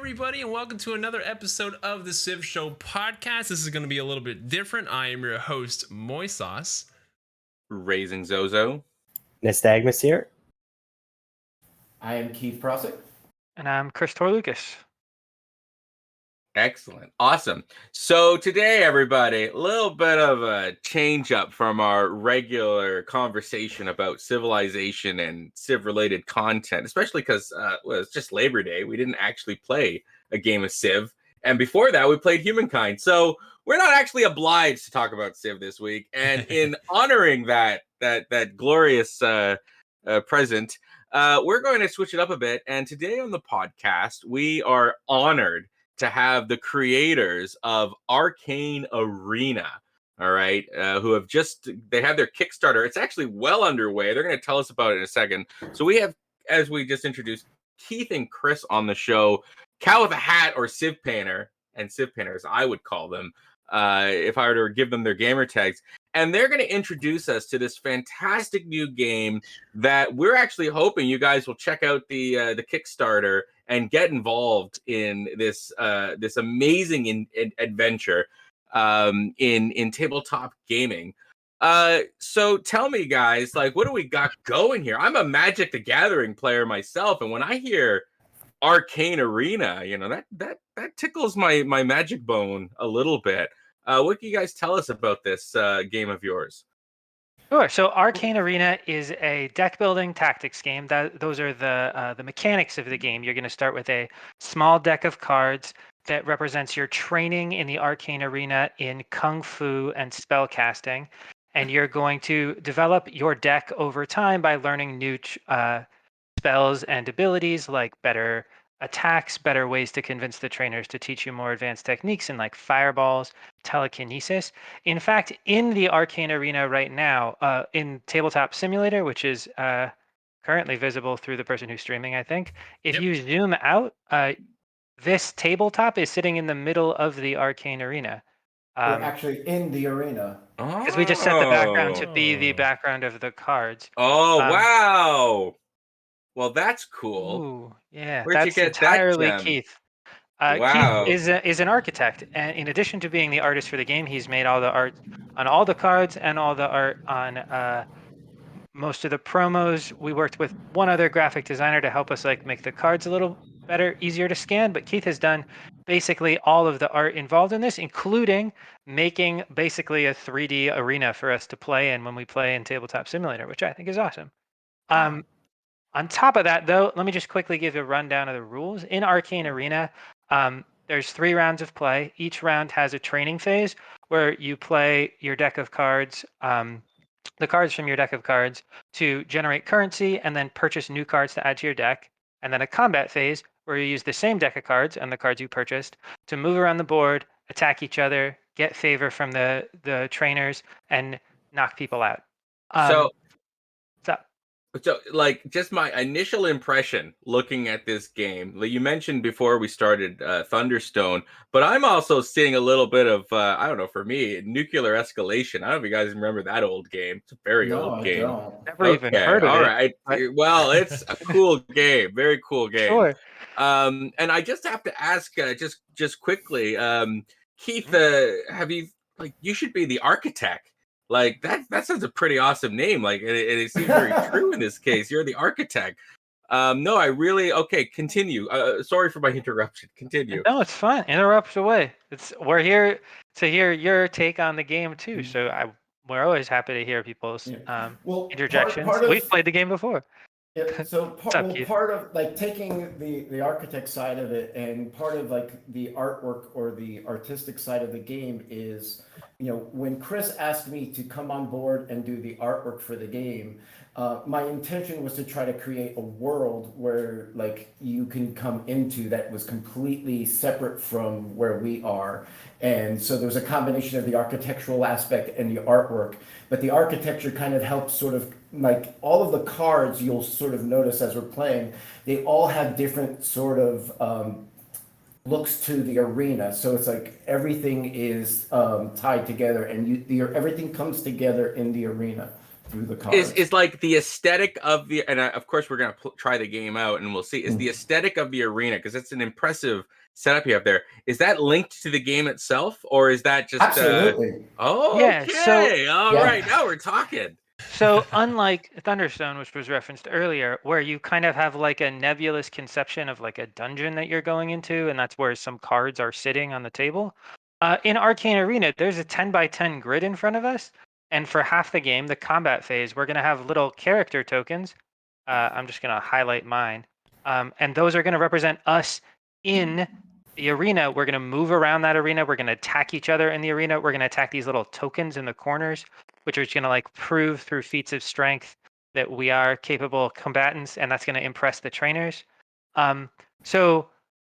everybody, and welcome to another episode of the TheCivShow podcast. This is going to be a little bit different. I am your host, Moisos. Raising Zozo. Nystagmus here. I am Keith Prosick. And I'm Chris Torlucas. Excellent. Awesome. So today, everybody, a little bit of a change up from our regular conversation about civilization and Civ-related content, especially because it's just Labor Day. We didn't actually play a game of Civ. And before that, we played Humankind. So we're not actually obliged to talk about Civ this week. And in honoring that glorious present, we're going to switch it up a bit. And today on the podcast, we are honored to have the creators of Arcane Arena, all right, who have they have their Kickstarter. It's actually well underway. They're going to tell us about it in a second. So we have, as we just introduced, Keith and Chris on the show, Cow with a Hat, or Civ Painter, and Civ Painters, I would call them, if I were to give them their gamer tags. And they're going to introduce us to this fantastic new game that we're actually hoping you guys will check out the Kickstarter and get involved in this amazing adventure in tabletop gaming. So tell me, guys, like, what do we got going here? I'm a Magic the Gathering player myself, and when I hear Arcane Arena, you know, that tickles my magic bone a little bit. What can you guys tell us about this game of yours? Sure. So Arcane Arena is a deck building tactics game. Those are the mechanics of the game. You're going to start with a small deck of cards that represents your training in the Arcane Arena in Kung Fu and spell casting. And you're going to develop your deck over time by learning new spells and abilities, like better attacks, better ways to convince the trainers to teach you more advanced techniques in like fireballs, telekinesis. In fact, in the Arcane Arena right now, in Tabletop Simulator, which is currently visible through the person who's streaming, I think, if you zoom out, this tabletop is sitting in the middle of the Arcane Arena. We're actually in the arena. Because we just set the background to be the background of the cards. Oh, wow. Well, that's cool. Ooh, yeah, Where'd you that's get entirely that gem? Keith. Wow. Keith is an architect, and in addition to being the artist for the game, he's made all the art on all the cards and all the art on most of the promos. We worked with one other graphic designer to help us like make the cards a little better, easier to scan, but Keith has done basically all of the art involved in this, including making basically a 3D arena for us to play in when we play in Tabletop Simulator, which I think is awesome. On top of that, though, let me just quickly give you a rundown of the rules. In Arcane Arena, there's 3 rounds of play. Each round has a training phase where you play your deck of cards, the cards from your deck of cards, to generate currency and then purchase new cards to add to your deck. And then a combat phase where you use the same deck of cards and the cards you purchased to move around the board, attack each other, get favor from the trainers, and knock people out. So, like, just my initial impression looking at this game, like you mentioned before we started Thunderstone, but I'm also seeing a little bit of, I don't know, for me, Nuclear Escalation. I don't know if you guys remember that old game. It's a very old game. Don't. Never even heard of all it. Right. But... Well, it's a cool game. Very cool game. Sure. And I just have to ask, just quickly, Keith, have you, like, you should be the architect. Like, that sounds a pretty awesome name. Like, it seems very true in this case. You're the architect. No, I really, okay, continue. Sorry for my interruption. Continue. No, it's fine. Interrupt away. We're here to hear your take on the game too. So we're always happy to hear people's interjections. We've played the game before. Yeah, so part of like taking the architect side of it, and part of like the artwork or the artistic side of the game is, you know, when Chris asked me to come on board and do the artwork for the game, my intention was to try to create a world where like you can come into that was completely separate from where we are. And so there was a combination of the architectural aspect and the artwork, but the architecture kind of helps sort of like all of the cards you'll sort of notice as we're playing, they all have different sort of looks to the arena. So it's like everything is tied together, and everything comes together in the arena. through the cards. Is like the aesthetic of the, and of course we're gonna try the game out and we'll see. Is the aesthetic of the arena, because it's an impressive setup you have there. Is that linked to the game itself, or is that just Absolutely? Yeah, okay, all right, now we're talking. So unlike Thunderstone, which was referenced earlier, where you kind of have like a nebulous conception of like a dungeon that you're going into, and that's where some cards are sitting on the table. In Arcane Arena, there's a 10 by 10 grid in front of us, and for half the game, the combat phase, we're going to have little character tokens. I'm just going to highlight mine, and those are going to represent us in the arena. We're going to move around that arena. We're going to attack each other in the arena. We're going to attack these little tokens in the corners, which are going to like prove through feats of strength that we are capable combatants, and that's going to impress the trainers. So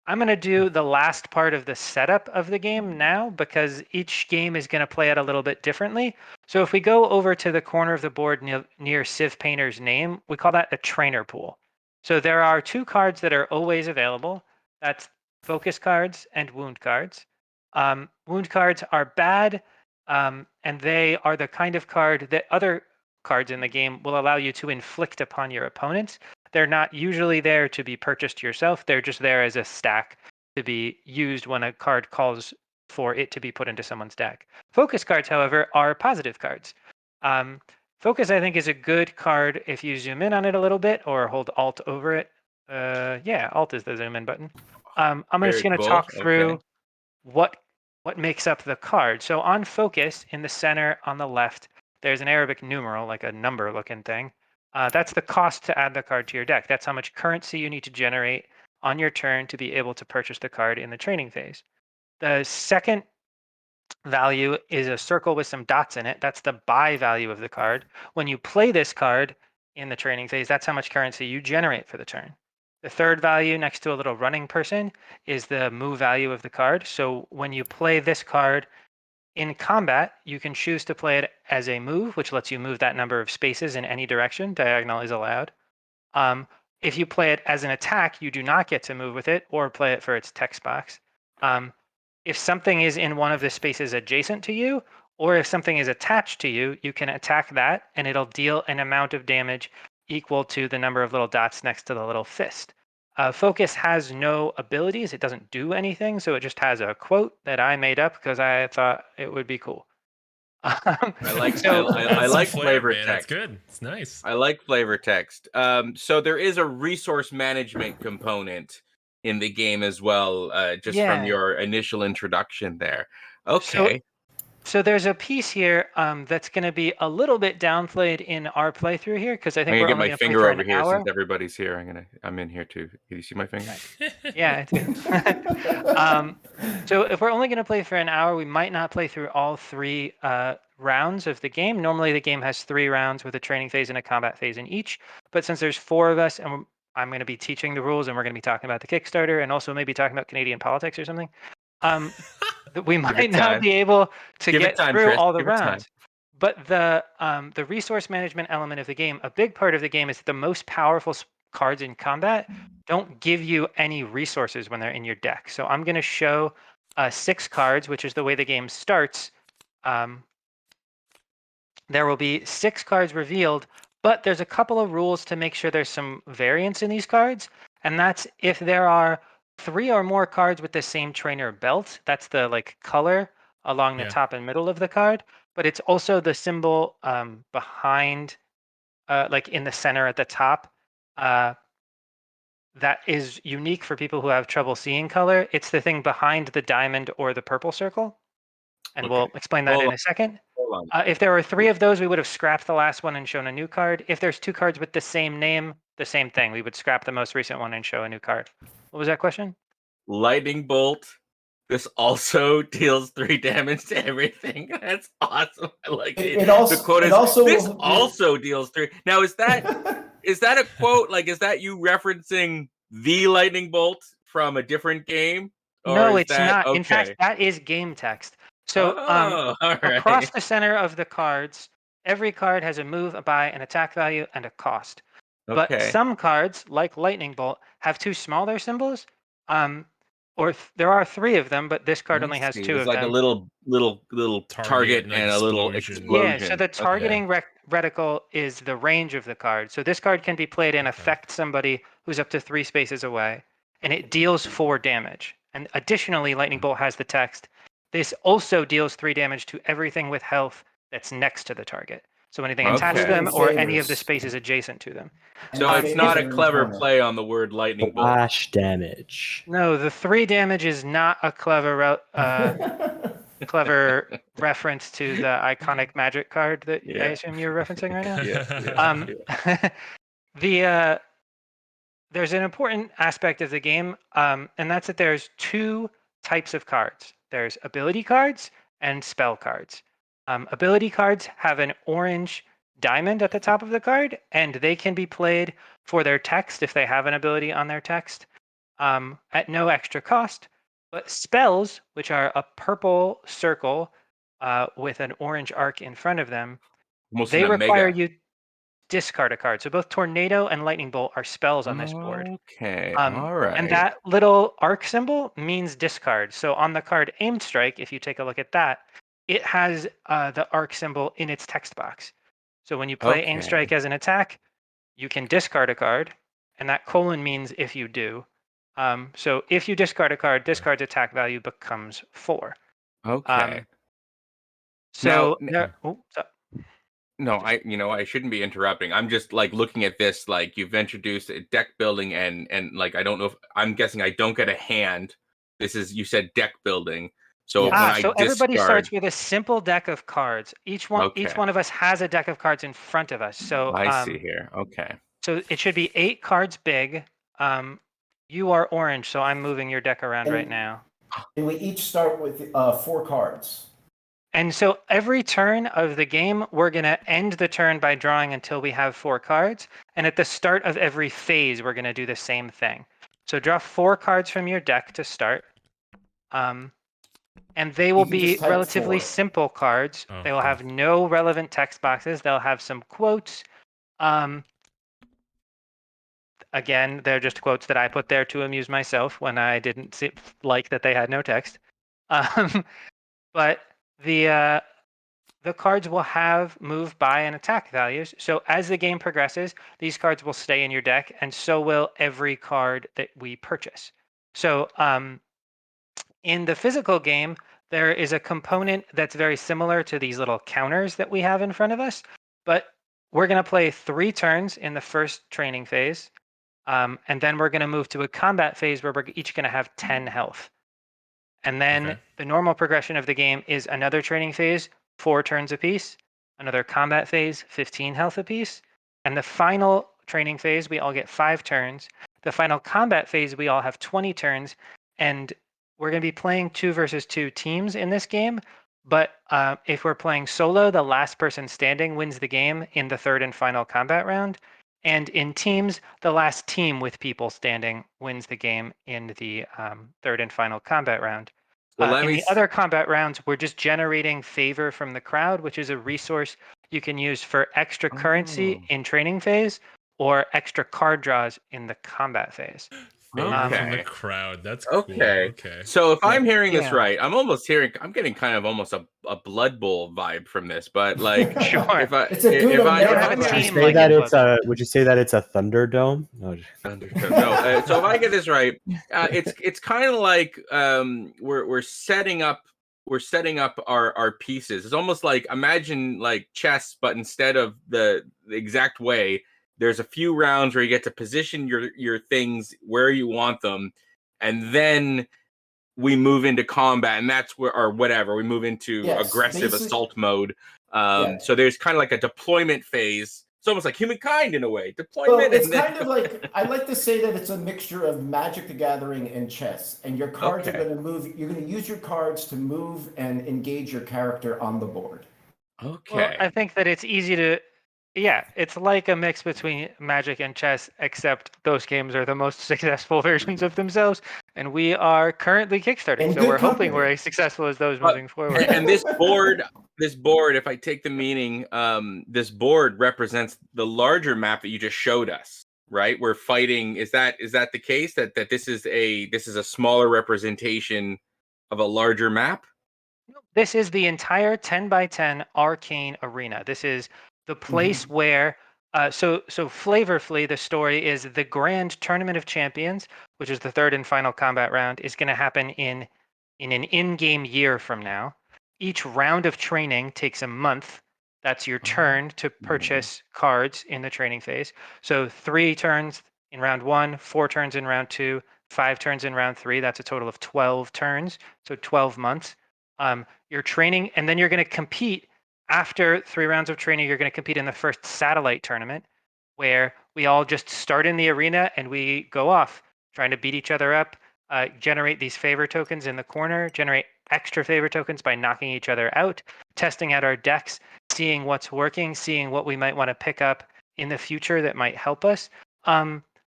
I'm going to do the last part of the setup of the game now, because each game is going to play out a little bit differently. So if we go over to the corner of the board near Civ Painter's name, we call that a trainer pool. So there are 2 cards that are always available. That's focus cards and wound cards. Wound cards are bad, and they are the kind of card that other cards in the game will allow you to inflict upon your opponents. They're not usually there to be purchased yourself. They're just there as a stack to be used when a card calls for it to be put into someone's deck. Focus cards, however, are positive cards. Focus, I think, is a good card if you zoom in on it a little bit or hold Alt over it. Yeah, Alt is the zoom in button. I'm just going to talk through what makes up the card. So on Focus, in the center on the left, there's an Arabic numeral, like a number looking thing. That's the cost to add the card to your deck. That's how much currency you need to generate on your turn to be able to purchase the card in the training phase. The second value is a circle with some dots in it. That's the buy value of the card. When you play this card in the training phase, that's how much currency you generate for the turn. The third value next to a little running person is the move value of the card. So when you play this card in combat, you can choose to play it as a move, which lets you move that number of spaces in any direction. Diagonal is allowed. If you play it as an attack, you do not get to move with it or play it for its text box. If something is in one of the spaces adjacent to you, or if something is attached to you, you can attack that and it'll deal an amount of damage equal to the number of little dots next to the little fist. Focus has no abilities. It doesn't do anything. So it just has a quote that I made up because I thought it would be cool. I like flavor text. That's good. It's nice. I like flavor text. So there is a resource management component in the game as well, from your initial introduction there. Okay. So there's a piece here that's going to be a little bit downplayed in our playthrough here, because I think we're only going to play for an hour. Since everybody's here. I'm in here too. Can you see my finger? Yeah, I do. So if we're only going to play for an hour, we might not play through all 3 rounds of the game. Normally the game has 3 rounds with a training phase and a combat phase in each. But since there's 4 of us, and I'm going to be teaching the rules, and we're going to be talking about the Kickstarter, and also maybe talking about Canadian politics or something. We might not be able to get through all the rounds. But the resource management element of the game, a big part of the game is the most powerful cards in combat don't give you any resources when they're in your deck. So I'm going to show 6 cards, which is the way the game starts. There will be 6 cards revealed, but there's a couple of rules to make sure there's some variance in these cards. And that's if there are 3 or more cards with the same trainer belt. That's the like color along the top and middle of the card, but it's also the symbol behind, like in the center at the top. That is unique for people who have trouble seeing color. It's the thing behind the diamond or the purple circle, and we'll explain that in a second. If there were 3 of those, we would have scrapped the last one and shown a new card. If there's 2 cards with the same name, the same thing, we would scrap the most recent one and show a new card. What was that question? Lightning bolt. This also deals 3 damage to everything. That's awesome. I like it. The quote is, this also deals 3. Now, is that a quote? Like, is that you referencing the lightning bolt from a different game? Or no, it's not. Okay. In fact, that is game text. So across the center of the cards, every card has a move, a buy, an attack value, and a cost. Okay. But some cards, like lightning bolt, have 2 smaller symbols. There are 3 of them, but this card only has 2 of them. It's like a little target and a little explosion. Yeah, so the targeting reticle is the range of the card. So this card can be played and affect somebody who's up to 3 spaces away, and it deals 4 damage. And additionally, Lightning Bolt has the text. This also deals 3 damage to everything with health that's next to the target. So anything attached to them or any of the spaces adjacent to them. So it's not a clever play on the word lightning bolt. Flash damage. No, the 3 damage is not a clever clever reference to the iconic magic card that I assume you're referencing right now. There's an important aspect of the game, and that's that there's 2 types of cards. There's ability cards and spell cards. Ability cards have an orange diamond at the top of the card, and they can be played for their text if they have an ability on their text at no extra cost. But spells, which are a purple circle with an orange arc in front of them, they require you discard a card. So both Tornado and Lightning Bolt are spells on this board. Okay, all right. And that little arc symbol means discard. So on the card Aim Strike, if you take a look at that, it has the arc symbol in its text box. So when you play Aim Strike as an attack, you can discard a card, and that colon means if you do. So if you discard a card, discard's attack value becomes 4. Okay. No, I shouldn't be interrupting. I'm just like looking at this, like you've introduced a deck building and like I don't know if I'm guessing I don't get a hand. You said deck building. So everybody starts with a simple deck of cards. Each one of us has a deck of cards in front of us. So I see here. Okay. So it should be 8 cards big. You are orange, so I'm moving your deck around right now. And we each start with 4 cards. And so every turn of the game, we're going to end the turn by drawing until we have 4 cards. And at the start of every phase, we're going to do the same thing. So draw 4 cards from your deck to start. And they will be relatively simple cards. They will have no relevant text boxes. They'll have some quotes. Again, they're just quotes that I put there to amuse myself when I didn't like that they had no text. But the cards will have move, buy, and attack values. So as the game progresses, these cards will stay in your deck, and so will every card that we purchase. So in the physical game, there is a component that's very similar to these little counters that we have in front of us, but we're going to play 3 turns in the first training phase, and then we're going to move to a combat phase where we're each going to have 10 health. And then the normal progression of the game is another training phase, 4 turns apiece, another combat phase, 15 health apiece, and the final training phase, we all get 5 turns. The final combat phase, we all have 20 turns, and we're going to be playing 2 versus 2 teams in this game. But if we're playing solo, the last person standing wins the game in the 3rd and final combat round. And in teams, the last team with people standing wins the game in the 3rd and final combat round. In the other combat rounds, we're just generating favor from the crowd, which is a resource you can use for extra currency in training phase or extra card draws in the combat phase. Favor from the crowd. That's cool. Okay. So if I'm hearing this right, I'm getting kind of almost a Blood Bowl vibe from this, but like sure. Would you say that it's a Thunderdome? No. Thunderdome. So if I get this right, it's kind of like we're setting up our pieces. It's almost like imagine like chess, but instead of the exact way, there's a few rounds where you get to position your things where you want them, and then we move into combat, and that's where, or whatever, we move into aggressive assault mode. So there's kind of like a deployment phase. It's almost like humankind in a way. Deployment. Well, it's kind of like, I like to say that it's a mixture of Magic the Gathering and chess. And your cards are going to move. You're going to use your cards to move and engage your character on the board. Okay. Well, I think that it's easy to. Yeah, it's like a mix between Magic and chess, except those games are the most successful versions of themselves, and we are currently kickstarting, so we're hoping we're as successful as those moving forward. And this board, if I take the meaning, this board represents the larger map that you just showed us, right? We're fighting. Is that the case? That this is a smaller representation of a larger map? This is the entire 10 by 10 Arcane Arena. This is the place where so flavorfully the story is the Grand Tournament of Champions, which is the third and final combat round, is going to happen in an in-game year from now. Each round of training takes a month. That's your turn to purchase cards in the training phase. So 3 turns in round 1, 4 turns in round 2, 5 turns in round 3. That's a total of 12 turns. So 12 months. You're training, and then you're going to compete. After 3 rounds of training, you're going to compete in the first satellite tournament, where we all just start in the arena and we go off trying to beat each other up, generate these favor tokens in the corner, generate extra favor tokens by knocking each other out, testing out our decks, seeing what's working, seeing what we might want to pick up in the future that might help us.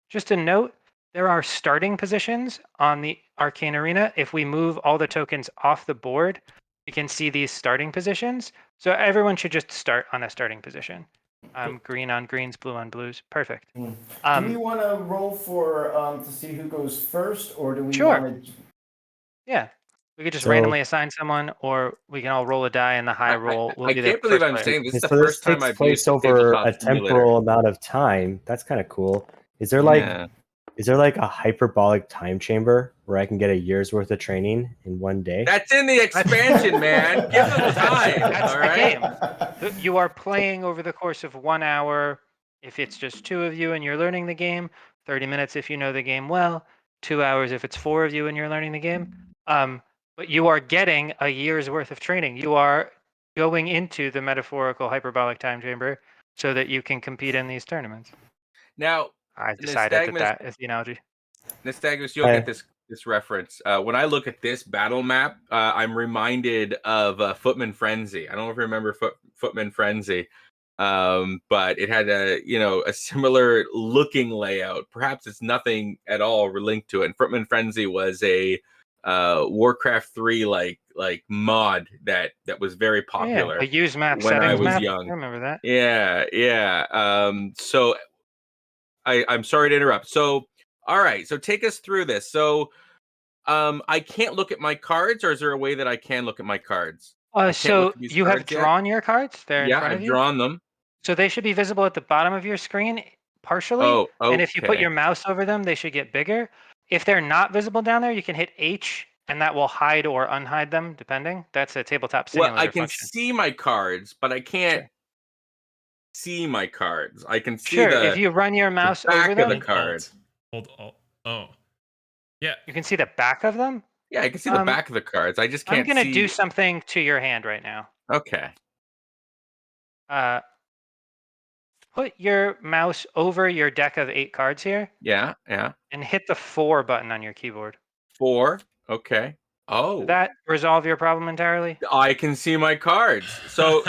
Just a note, there are starting positions on the Arcane Arena. If we move all the tokens off the board, you can see these starting positions. So everyone should just start on a starting position. Green on greens, blue on blues. Perfect. Do we want to roll for to see who goes first, or do we Sure. want to? Yeah, we could just randomly assign someone, or we can all roll a die, and the high roll will I be the can't believe first I'm player. saying this is the So this first time takes I've place used over Tabletop a Simulator. temporal amount of time. That's kind of cool. Is there like a hyperbolic time chamber where I can get a year's worth of training in one day? That's in the expansion, man. Give them time. That's all the right. game. You are playing over the course of 1 hour. If it's just 2 of you and you're learning the game, 30 minutes if you know the game well, 2 hours if it's 4 of you and you're learning the game. But you are getting a year's worth of training. You are going into the metaphorical hyperbolic time chamber so that you can compete in these tournaments. Now, I've decided Nystagmus, that is the analogy. Nystagmus, you'll get this reference. When I look at this battle map, I'm reminded of Footman Frenzy. I don't know if you remember Footman Frenzy, but it had a similar looking layout. Perhaps it's nothing at all linked to it. And Footman Frenzy was a Warcraft 3 like mod that was very popular. Yeah, a use map when settings I was map. young. I remember that. Yeah. So I'm sorry to interrupt. So, all right. So take us through this. So, I can't look at my cards, or is there a way that I can look at my cards? I can't look So at these you have cards yet? drawn your cards. They're in Yeah, front of I've you. drawn them. So they should be visible at the bottom of your screen partially. Oh, okay. And if you put your mouse over them, they should get bigger. If they're not visible down there, you can hit H and that will hide or unhide them, depending. That's a tabletop simulator Well, I can function. see my cards, but I can't see my cards. I can see if you run your mouse over them, the card. Hold Alt. Oh. Yeah. You can see the back of them. Yeah, I can see the back of the cards. I just can't see. I'm going to do something to your hand right now. Okay. Put your mouse over your deck of 8 cards here. Yeah. And hit the 4 button on your keyboard. 4. Okay. Oh. Did that resolve your problem entirely? I can see my cards. So,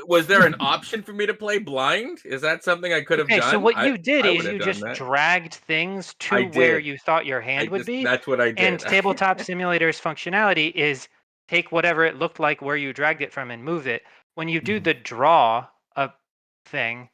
was there an option for me to play blind? Is that something I could have done? So what you did is you just that. dragged things to where you thought your hand would be. That's what I did. And Tabletop Simulator's functionality is take whatever it looked like where you dragged it from and move it. When you do the draw thing,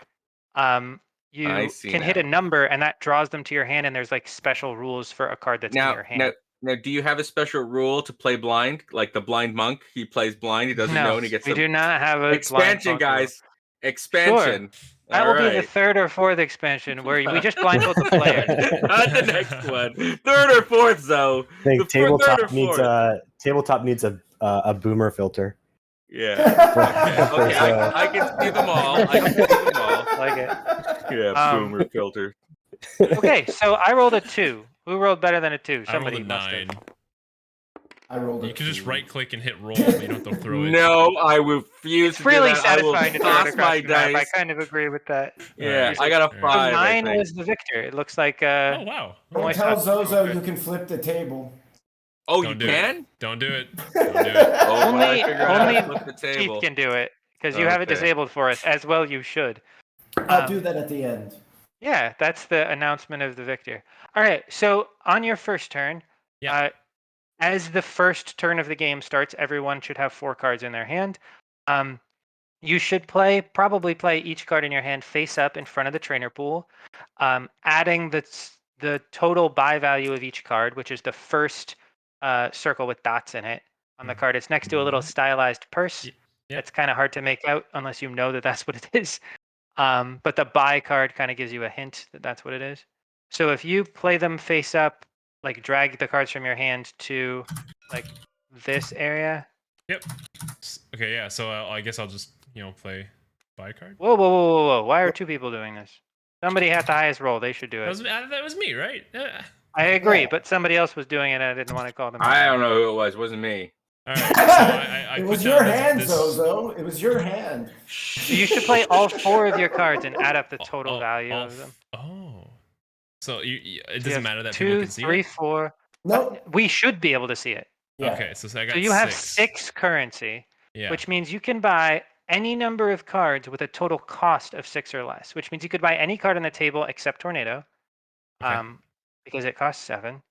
you can hit a number and that draws them to your hand, and there's like special rules for a card that's in your hand. Now, do you have a special rule to play blind? Like the blind monk, he plays blind. He doesn't know, and he gets. We do not have a expansion, guys. Rule. Expansion. Sure. That will be the 3rd or 4th expansion where we just blindfold the player. Not the next one. 3rd or 4th, though. I think tabletop needs a boomer filter. Yeah. Okay. I can see them all. Like it. Yeah, boomer filter. Okay, so I rolled a 2. Who rolled better than a 2? Somebody must have. I rolled a 2. You can just right click and hit roll. You don't have to throw it. No, I refuse to do that. It's really satisfying to throw it across the map. Dice. I kind of agree with that. Yeah, I got a 5. So mine was the victor. It looks like oh wow. Don't tell Zozo you can flip the table. Oh, you can? Don't do it. Don't do it. Only flip the Keith table. can do it because you have it disabled for us. As well, you should. I'll do that at the end. Yeah, that's the announcement of the victor. All right, so on your first turn, as the first turn of the game starts, everyone should have 4 cards in their hand. You should probably play each card in your hand face up in front of the trainer pool, adding the total buy value of each card, which is the first circle with dots in it on the card. It's next to a little stylized purse. It's kind of hard to make out unless you know that that's what it is. But the buy card kind of gives you a hint that that's what it is. So if you play them face up, like drag the cards from your hand to like this area. Yep. Okay, yeah. So I guess I'll just, play buy card. Whoa. Why are two people doing this? Somebody had the highest roll. They should do it. That was me, right? I agree, but somebody else was doing it and I didn't want to call them out. I don't know who it was. It wasn't me. All right. So I it put was down your this- hand, this- Zozo. It was your hand. So you should play all 4 of your cards and add up the total value of them. Oh. So it So you doesn't have matter that people 2, can see 3, it? 4. No. We should be able to see it. Yeah. Okay, so I got So you have 6. 6 currency, Yeah. which means you can buy any number of cards with a total cost of 6 or less, which means you could buy any card on the table except Tornado, Okay. because it costs 7.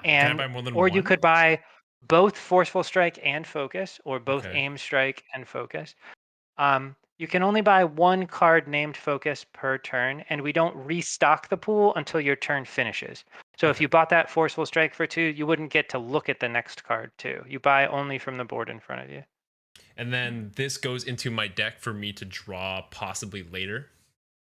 Can I buy more than or one? you could buy both Forceful Strike and Focus, or both Okay. Aim Strike and Focus. You can only buy 1 card named Focus per turn, and we don't restock the pool until your turn finishes. So if Okay. you bought that Forceful Strike for 2, you wouldn't get to look at the next card too. You buy only from the board in front of you. And then this goes into my deck for me to draw possibly later.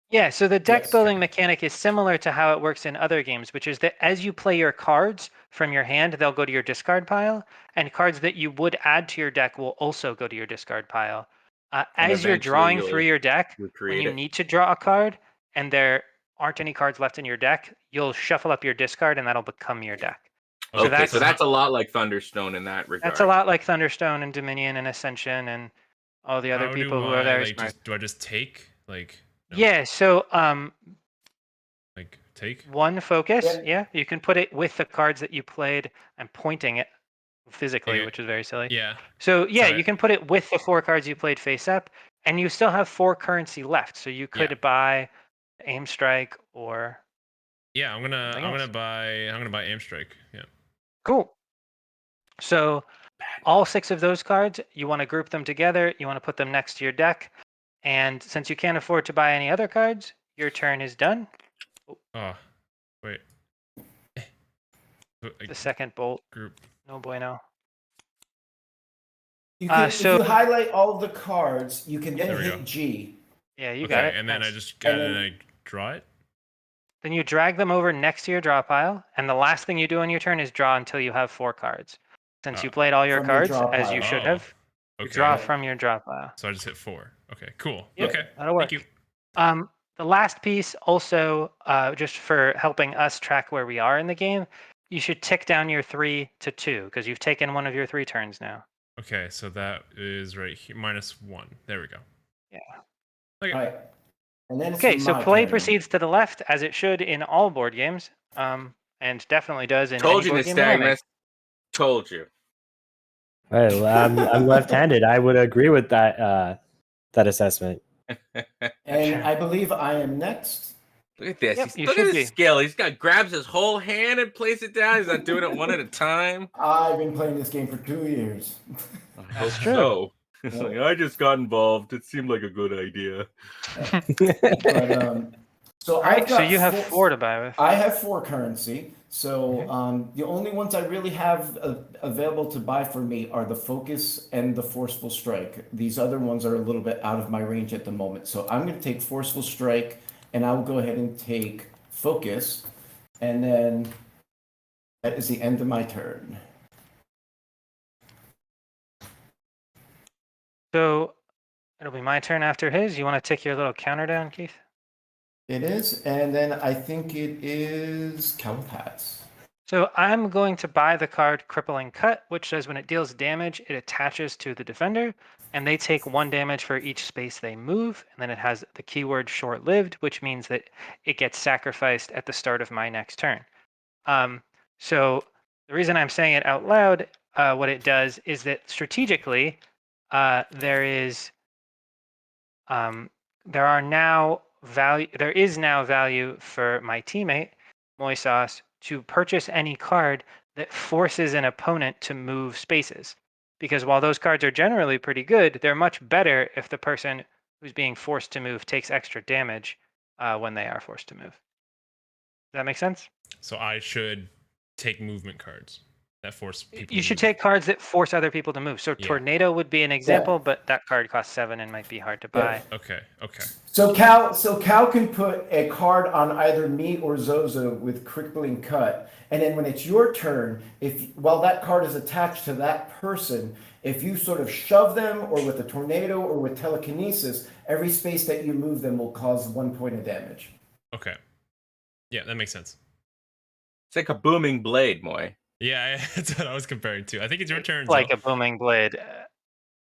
Yeah, so the deck Yes. building mechanic is similar to how it works in other games, which is that as you play your cards from your hand, they'll go to your discard pile, and cards that you would add to your deck will also go to your discard pile. And As you're eventually drawing you'll through your deck, when recreate you it. need to draw a card and there aren't any cards left in your deck, you'll shuffle up your discard and that'll become your deck. Okay, Okay, so that's- that's a lot like Thunderstone in that regard. That's a lot like Thunderstone and Dominion and Ascension and all the other How people do who are I, very like, smart. do I just take? Like, no, Yeah, so like, take? 1 focus. Yeah. Yeah, you can put it with the cards that you played. I'm pointing it physically, Okay. which is very silly. Yeah. So yeah, So you can put it with the 4 cards you played face up, and you still have 4 currency left. So you could buy Aim Strike or Yeah, I'm gonna Something else. buy Aim Strike. Yeah. cool. So all 6 of those cards, you want to group them together. You want to put them next to your deck, and since you can't afford to buy any other cards, your turn is done. Oh, wait. The second bolt. Group. No bueno. You can, so- if you highlight all the cards, you can There then we hit go. G. Yeah, you Okay, got it. and then Nice. I just got And it and then- I draw it. Then you drag them over next to your draw pile, and the last thing you do on your turn is draw until you have 4 cards. Since you played all your From your cards, draw as pile. you should Oh, have, you Okay. draw from your draw pile. So I just hit 4. Okay, cool. Yep, Okay. that'll work. Thank you. The last piece also, just for helping us track where we are in the game, you should tick down your 3 to 2, because you've taken one of your 3 turns now. Okay, so that is right here. -1. There we go. Yeah. Okay. All right. And then it's Okay, so my play turn. proceeds to the left, as it should in all board games, and definitely does in Told any you, board game. I make. Nystagmus. Told you. Well, I'm left-handed. I would agree with that assessment. And I believe I am next. Look at this. Yep, you Look at should his be. skill. He's got grabs his whole hand and places it down. He's not doing it one at a time. I've been playing this game for 2 years. I hope That's true. so. It's like, I just got involved. It seemed like a good idea. But, so All right, I've got so you have 4 to buy with. I have 4 currency. So the only ones I really have available to buy for me are the Focus and the Forceful Strike. These other ones are a little bit out of my range at the moment. So I'm going to take Forceful Strike, and I will go ahead and take Focus. And then that is the end of my turn. So it'll be my turn after his. You want to tick your little counter down, Keith? It is. And then I think it is Cowpats. So I'm going to buy the card Crippling Cut, which says when it deals damage, it attaches to the defender, and they take 1 damage for each space they move. And then it has the keyword short-lived, which means that it gets sacrificed at the start of my next turn. So the reason I'm saying it out loud, what it does is that strategically, there is now value for my teammate Moisauce to purchase any card that forces an opponent to move spaces, because while those cards are generally pretty good, they're much better if the person who's being forced to move takes extra damage when they are forced to move. Does that make sense? So I should take movement cards. that force people. You to should move. take cards that force other people to move. So Yeah. Tornado would be an example, but that card costs 7 and might be hard to buy. Okay. So Cal can put a card on either me or Zozo with Crippling Cut, and then when it's your turn, while that card is attached to that person, if you sort of shove them, or with a tornado, or with telekinesis, every space that you move them will cause 1 point of damage. Okay. Yeah, that makes sense. It's like a booming blade, Moy. Yeah, that's what I was comparing to. I think it's your turn. Like a booming blade.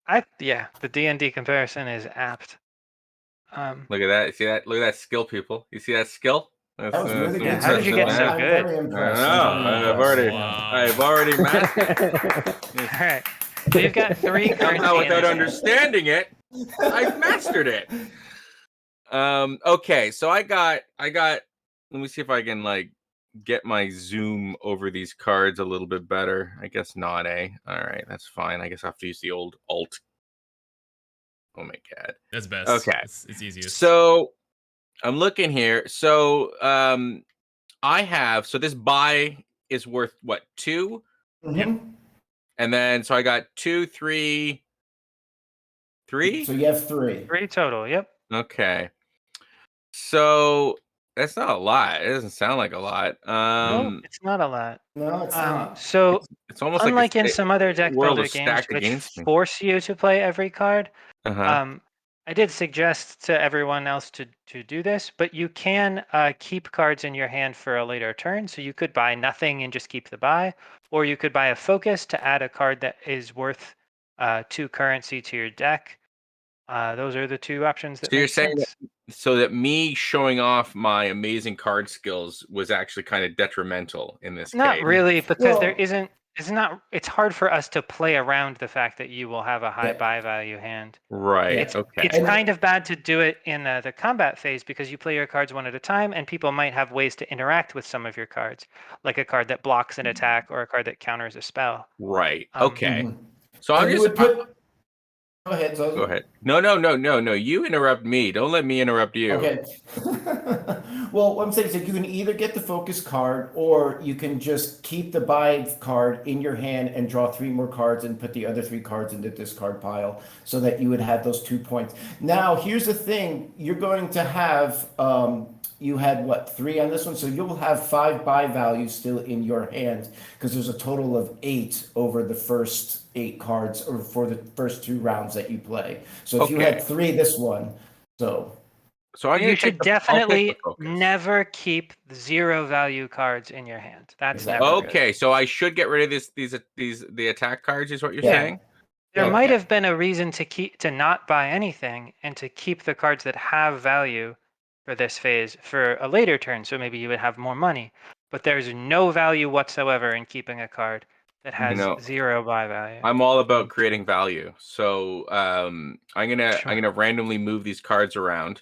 The D&D comparison is apt. Look at that. See that? Look at that skill, people. You see that skill? That was really good. how did you get so I'm good? very impressed. I know. I've already mastered. All right. So you've got 3 currency. Somehow, without understanding it, I've mastered it. Okay, so I got. Let me see if I can get my zoom over these cards a little bit better. I guess not, eh? All right, that's fine. I guess I have to use the old alt. Oh my god, that's best. Okay, it's easiest. So I'm looking here. So I have. So this buy is worth what, 2? Mm-hmm. Yep. And then so I got 2, 3, 3. So you have 3. 3 total. Yep. Okay. So that's not a lot. It doesn't sound like a lot. No, it's not a lot. No, it's not. So it's almost unlike like in some other deck world builder is games, stacked which against me. force you to play every card, Uh-huh. I did suggest to everyone else to do this, but you can keep cards in your hand for a later turn. So you could buy nothing and just keep the buy, or you could buy a focus to add a card that is worth 2 currency to your deck. Those are the 2 options that So you're make saying sense. so that me showing off my amazing card skills was actually kind of detrimental in this Not case. really, because Well- it's hard for us to play around the fact that you will have a high Yeah. buy value hand. Right. Yeah. Okay. It's kind of bad to do it in the combat phase because you play your cards one at a time, and people might have ways to interact with some of your cards, like a card that blocks an attack or a card that counters a spell. Right. Okay. Mhm. So I'm you just would put. Go ahead, Zozo. go ahead. No. You interrupt me. Don't let me interrupt you. Okay. Well, what I'm saying is that you can either get the focus card, or you can just keep the buy card in your hand and draw 3 more cards and put the other 3 cards in the discard pile, so that you would have those 2 points. Now, here's the thing: you're going to have you had what, 3 on this one, so you'll have 5 buy values still in your hand, because there's a total of 8 over the first 8 cards, or for the first 2 rounds that you play. So if you had 3 this one, so I'm You should definitely never. never keep 0 value cards in your hand. That's Exactly. never good. Okay, so I should get rid of the attack cards, is what you're saying? There Okay. might have been a reason to not buy anything and to keep the cards that have value for this phase for a later turn. So maybe you would have more money. But there's no value whatsoever in keeping a card that has 0 buy value. I'm all about creating value. So I'm gonna randomly move these cards around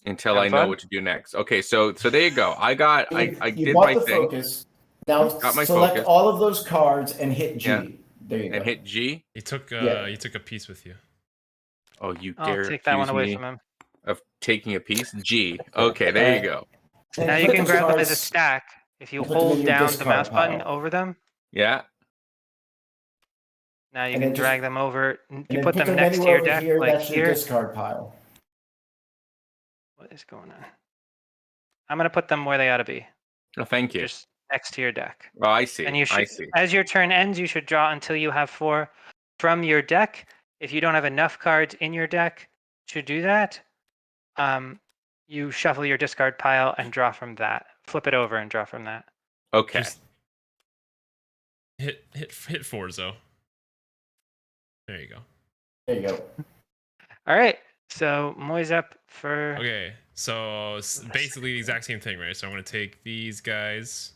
until I know what to do next. Okay, so there you go. I did bought my the thing. focus. Now Got my select focus. all of those cards and hit G. Yeah. There you go. And hit G. You took you took a piece with you. Oh, you I'll dare take that one accuse away me from him. of taking a piece? G. Okay, there you go. And Now you put can those grab them as a cards- stack. If you put them in hold your down the discard mouse button pile. over them, Yeah. now you And can then drag just- them over. and You then put them them next to anywhere your over deck, here, like that's your here. discard pile. What is going on? I'm going to put them where they ought to be, Oh, thank you. just next to your deck. Oh, I see. And you should, I see. as your turn ends, you should draw until you have 4 from your deck. If you don't have enough cards in your deck to do that, you shuffle your discard pile and draw from that. Flip it over and draw from that. Okay. Just hit 4, Zo. There you go. There you go. All right. So Moy's up for. Okay, so basically the exact same thing, right? So I'm gonna take these guys,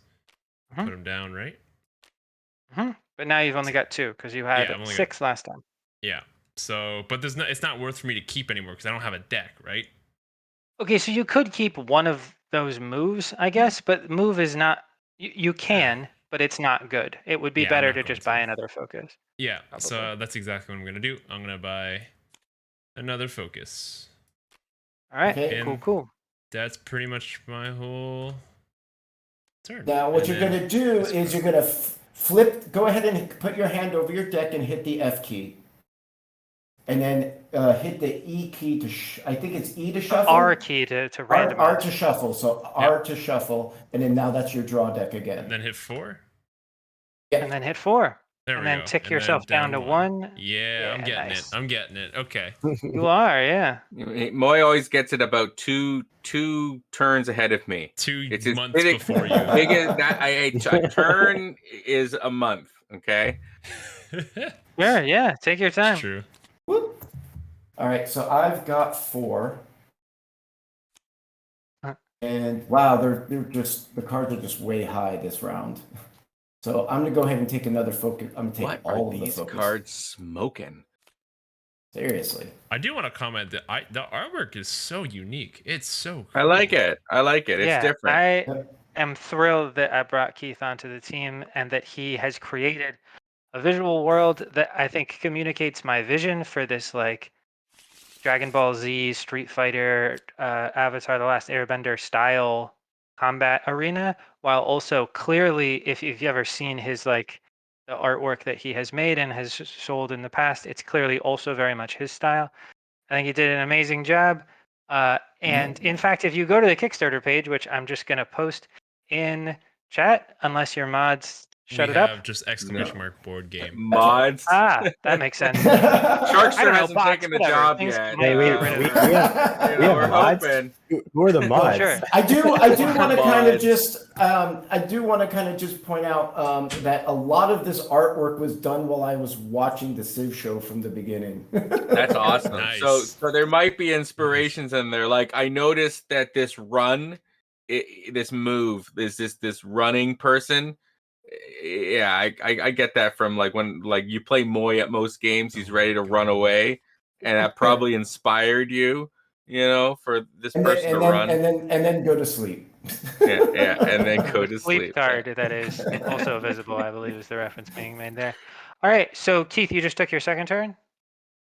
Mhm. put them down, right? But now you've only got 2 because you had Yeah, I've only 6 last time. Yeah. So, but it's not worth for me to keep anymore because I don't have a deck, right? Okay, so you could keep one of those moves, I guess, but move is not. You can, but it's not good. It would be Yeah, I'm better not to going just to. buy another focus. Yeah. Probably. So that's exactly what I'm gonna do. I'm gonna buy another focus. All right. Okay. Cool. That's pretty much my whole turn. Now, what And you're then going to do this is card. you're going to Go ahead and put your hand over your deck and hit the F key. And then hit the E key I think it's E to shuffle. R key to randomize. R to shuffle. So R to shuffle, and then now that's your draw deck again. And then hit 4. Yeah. And then hit 4. There and we then go. tick And yourself then down to 1. Yeah, I'm getting nice. it. I'm getting it. Okay. You are, yeah. Moy always gets it about two turns ahead of me. 2 It's months before you. A turn is a month. Okay. Sure, yeah. Take your time. It's true. Whoop. All right, so I've got 4. And wow, they're just the cards are just way high this round. So I'm gonna go ahead and take another focus. I'm gonna take all of the focus. Cards smoking? Seriously. I do want to comment that the artwork is so unique. It's so cool. I like it. It's different. I am thrilled that I brought Keith onto the team and that he has created a visual world that I think communicates my vision for this like Dragon Ball Z, Street Fighter, Avatar: The Last Airbender style combat arena, while also clearly, if you've ever seen his like the artwork that he has made and has sold in the past, it's clearly also very much his style. I think he did an amazing job. And in fact, if you go to the Kickstarter page, which I'm just going to post in chat, unless your mods shut it up. We have just exclamation mark board game. Mods. That makes sense. Sharkster hasn't taken the job yet. Hey, we have mods. Hoping. Who are the mods? Sure. I do want to kind of just point out that a lot of this artwork was done while I was watching the Civ show from the beginning. That's awesome. Nice. So there might be inspirations in there. Like I noticed that this run, this move, is this running person. Yeah, I get that from like when like you play Moy at most games, he's ready to run away, and that probably inspired you, for this person to run and then go to sleep. yeah, and then go to sleep. Card that is also visible, I believe, is the reference being made there. All right, so Keith, you just took your second turn.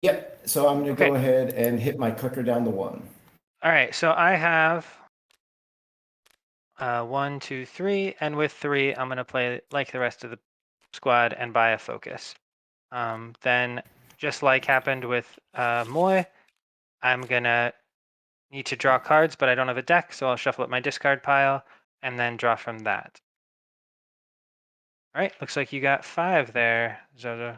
Yep. So I'm going to go ahead and hit my clicker down to 1. All right, so I have 1, 2, 3, and with 3, I'm going to play like the rest of the squad and buy a focus. Then, just like happened with Moy, I'm going to need to draw cards, but I don't have a deck, so I'll shuffle up my discard pile and then draw from that. All right, looks like you got 5 there, Zozo.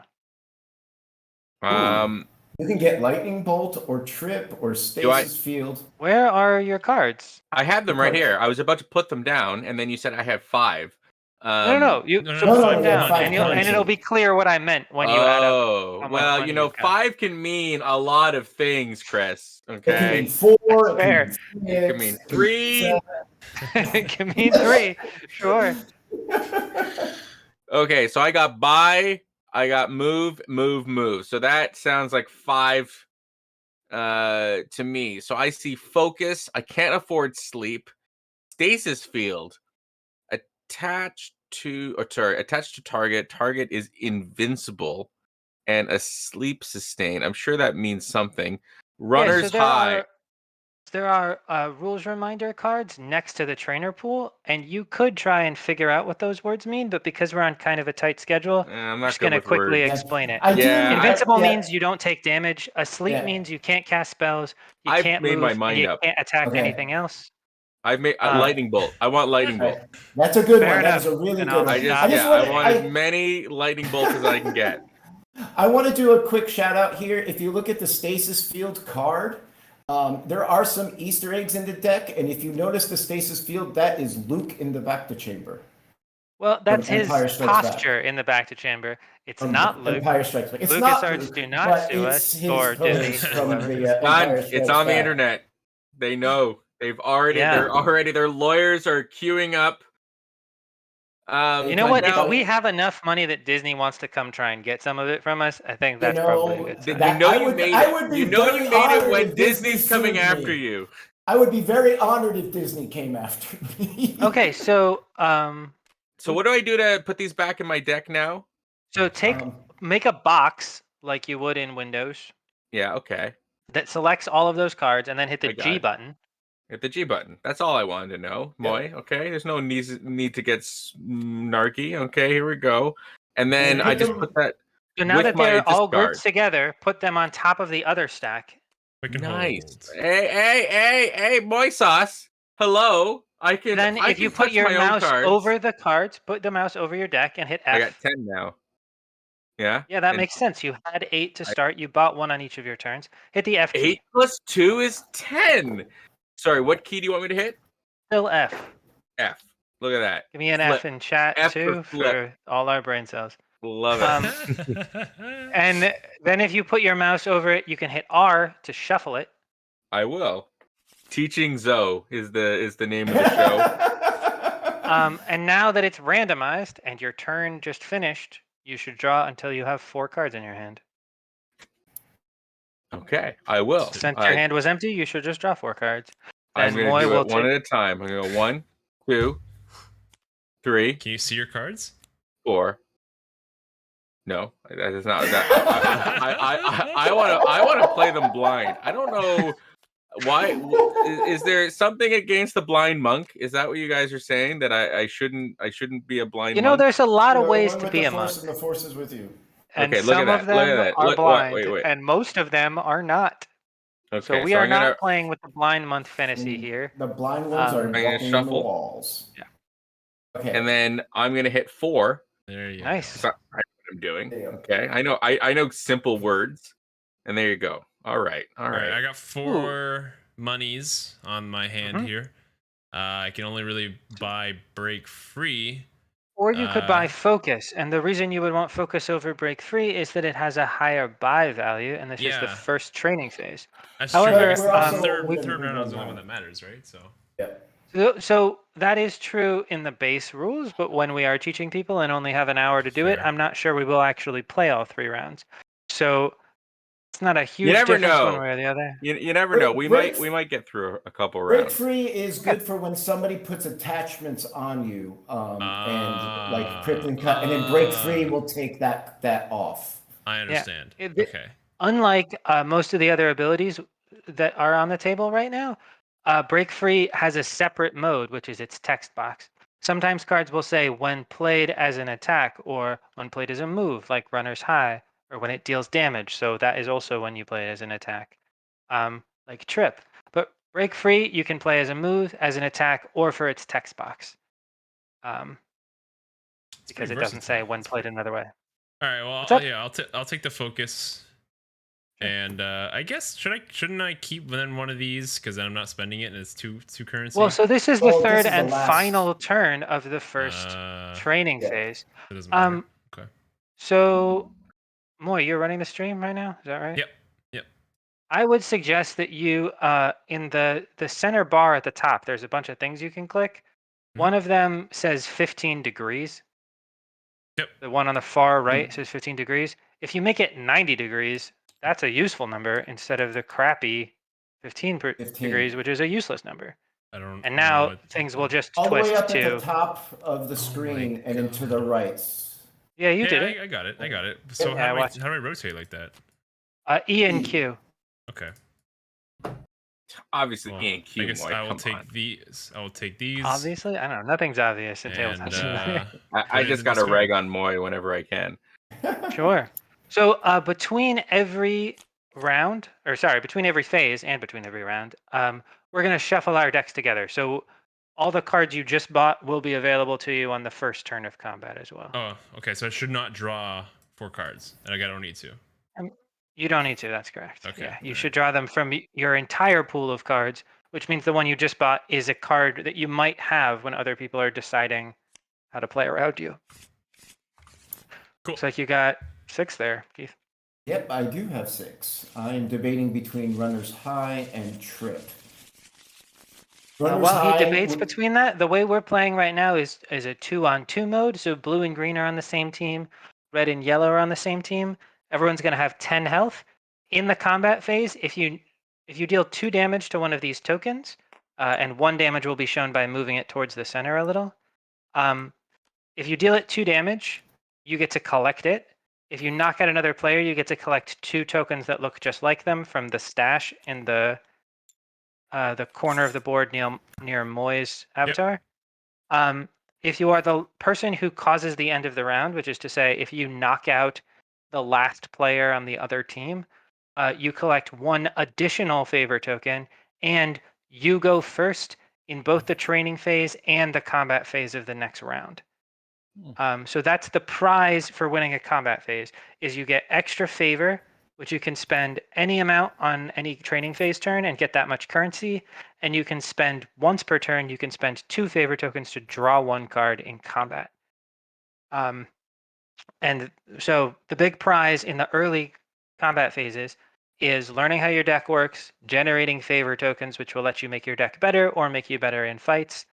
You can get Lightning Bolt or Trip or Stasis Field. Where are your cards? I have them right here. I was about to put them down, and then you said I have 5. No. You put them down, and it'll be clear what I meant when you add up. Oh, well, 5 can mean a lot of things, Chris. Okay. It can mean 4. Fair. It can mean 3. It can mean 3. Sure. Okay, so I got buy. I got move. So that sounds like 5 to me. So I see focus. I can't afford sleep. Stasis field. Attached to target. Target is invincible. And a sleep sustain. I'm sure that means something. Runner's high. There are rules reminder cards next to the trainer pool, and you could try and figure out what those words mean, but because we're on kind of a tight schedule, I'm just going to quickly explain it. Invincible means you don't take damage. Asleep means you can't cast spells, you can't move, my mind up. Can't attack anything else. I've made a lightning bolt. I want lightning bolt. That's a good one. That is a really good one. I want as many lightning bolts as I can get. I want to do a quick shout out here. If you look at the Stasis Field card, there are some Easter eggs in the deck, and if you notice the Stasis Field, that is Luke in the back to chamber. Well, that's his posture in the back to chamber. It's not Luke. Empire Strikes Back. LucasArts do not sue us, or Disney. It's on the internet. They know. They've already. Their lawyers are queuing up. You know what? If we have enough money that Disney wants to come try and get some of it from us, I think that's probably a good sign. You made it when Disney's coming after you. I would be very honored if Disney came after me. Okay, so so what do I do to put these back in my deck now? So make a box like you would in Windows. Yeah. Okay. That selects all of those cards, and then hit the G button. Hit the G button. That's all I wanted to know, Moy. Okay, there's no need to get snarky. Okay, here we go. And then I just put that. So now with that my they're all discard. grouped together, put them on top of the other stack. Nice. Hey, Moy sauce. Hello. I can. Then I if can you put touch your my own mouse cards. over the cards, put the mouse over your deck and hit F. I got 10 now. Yeah. Yeah, that makes sense. You had 8 to start. You bought 1 on each of your turns. Hit the F key. 8 plus 2 is 10. Sorry, what key do you want me to hit? Still F. F. Look at that. Give me an Flip. F in chat F too for all our brain cells. Love it. And then if you put your mouse over it, you can hit R to shuffle it. I will. Teaching Zoe is the name of the show. And now that it's randomized and your turn just finished, you should draw until you have 4 cards in your hand. Okay, I will. Since your hand was empty, you should just draw 4 cards. I'm going to do it one at a time. I'm going to go 1, 2, 3. Can you see your cards? 4. No, that is not that. I want to play them blind. I don't know why. Is there something against the blind monk? Is that what you guys are saying, that I shouldn't be a blind monk? There's a lot of ways to be a monk. And the force is with you. And okay, look some at of that. them are blind, wait. and most of them are not. Okay, so we are not playing with the blind monk fantasy here. The blind ones are walking on the walls. Yeah. Okay. And then I'm gonna hit 4. There you go. Nice. That's what I'm doing. Okay. I know simple words. And there you go. All right. I got 4 monies on my hand here. I can only really buy break free. Or you could buy focus, and the reason you would want focus over break free is that it has a higher buy value, and this is the first training phase. That's However, true. Third round is the only one that matters, right? So. Yeah. So that is true in the base rules, but when we are teaching people and only have an hour to do it, I'm not sure we will actually play all 3 rounds. So it's not a huge difference one way or the other. You never know. We might get through a couple rounds. Break free is good for when somebody puts attachments on you, and like crippling cut, and then break free will take that off. I understand. Yeah. Okay. Unlike most of the other abilities that are on the table right now, break free has a separate mode, which is its text box. Sometimes cards will say when played as an attack or when played as a move, like runner's high, or when it deals damage. So that is also when you play it as an attack, like trip. But break free, you can play as a move, as an attack, or for its text box, because it doesn't say when played another way. All right. Well, I'll take the focus. And I guess shouldn't I keep then one of these, because then I'm not spending it and it's two currency? Well, so this is the third and final turn of the first training phase. It doesn't matter. Okay. So, Moy, you're running the stream right now, is that right? Yep. I would suggest that you in the center bar at the top, there's a bunch of things you can click. One of them says 15 degrees. Yep. The one on the far right says 15 degrees. If you make it 90 degrees, that's a useful number instead of the crappy 15 degrees, which is a useless number. And now things will just all twist the way up to at the top of the screen and into the right. Yeah, you did it. I got it. So how do I rotate like that? E and Q. Okay. Obviously, E and Q. I guess I will take these. I will take these. Obviously, I don't know. Nothing's obvious in tabletop. I just got to rag on Moy whenever I can. Sure. So between every round, between every phase and between every round, we're going to shuffle our decks together. So all the cards you just bought will be available to you on the first turn of combat as well. Oh, okay. So I should not draw 4 cards, and I don't need to. You don't need to. That's correct. Okay. Yeah, you should draw them from your entire pool of cards, which means the one you just bought is a card that you might have when other people are deciding how to play around you. Cool. Looks like you got 6 there, Keith. Yep, I do have 6. I'm debating between runner's high and trip. While he debates between that, the way we're playing right now is a 2-on-2 mode. So blue and green are on the same team, red and yellow are on the same team. Everyone's going to have 10 health. In the combat phase, if you deal 2 damage to one of these tokens, and 1 damage will be shown by moving it towards the center a little. If you deal it 2 damage, you get to collect it. If you knock out another player, you get to collect 2 tokens that look just like them from the stash in the the corner of the board near Moy's avatar. If you are the person who causes the end of the round, which is to say, if you knock out the last player on the other team, you collect 1 additional favor token, and you go first in both the training phase and the combat phase of the next round. So that's the prize for winning a combat phase, is you get extra favor, which you can spend any amount on any training phase turn and get that much currency. And you can spend once per turn, you can spend 2 favor tokens to draw 1 card in combat. And so the big prize in the early combat phases is learning how your deck works, generating favor tokens, which will let you make your deck better or make you better in fights.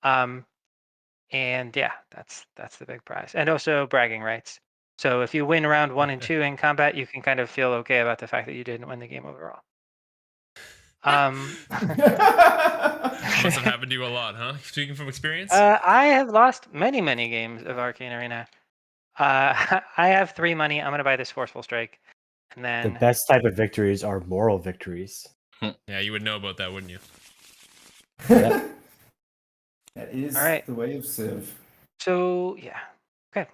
And yeah, that's the big prize. And also bragging rights. So if you win round 1 and 2 in combat, you can kind of feel okay about the fact that you didn't win the game overall. Must have happened to you a lot, huh? Speaking from experience? I have lost many games of Arcane Arena. I have 3 money. I'm going to buy this Forceful Strike. And then the best type of victories are moral victories. Yeah, you would know about that, wouldn't you? Yep. That is the way of Civ. So, yeah. Okay.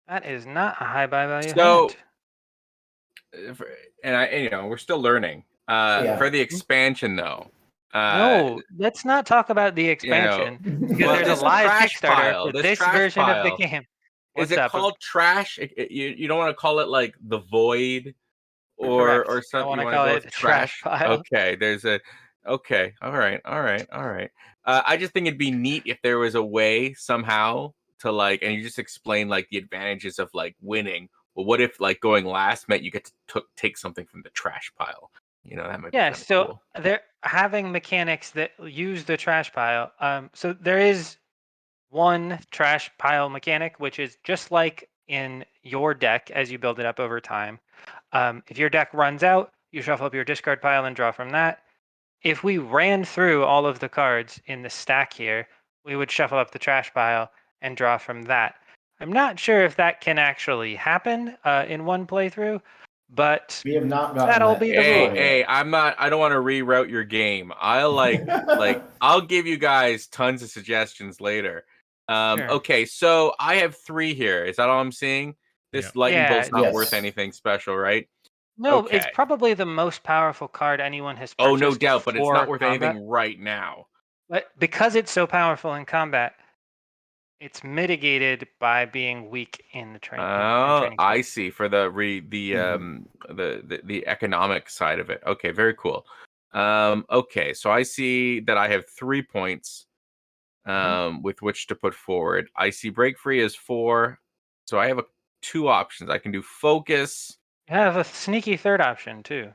That is not a high buy value. So, and we're still learning. For the expansion, though. No, let's not talk about the expansion. Because there's a live Kickstarter for this version of the game. Is it called trash? You don't want to call it like the void or something. I want to call it the trash pile. Okay, okay. All right. I just think it'd be neat if there was a way somehow to and you just explain the advantages of winning. Well, what if going last meant you get to take something from the trash pile? That might be so cool. They're having mechanics that use the trash pile. So there is one trash pile mechanic, which is just like in your deck as you build it up over time. If your deck runs out, you shuffle up your discard pile and draw from that. If we ran through all of the cards in the stack here, we would shuffle up the trash pile and draw from that. I'm not sure if that can actually happen in one playthrough, but we have not gotten that'll be the rule. Hey, I don't want to reroute your game. I'll I'll give you guys tons of suggestions later. Sure. Okay, so I have 3 here. Is that all I'm seeing? This lightning bolt's not worth anything special, right? No, it's probably the most powerful card anyone has purchased. Oh, no doubt, but it's not worth combat. anything right now. But because it's so powerful in combat, it's mitigated by being weak in the training. Oh, I see. For the economic side of it. Okay, very cool. Okay, so I see that I have 3 points with which to put forward. I see break free is 4, so I have 2 options. I can do focus. You have a sneaky third option too.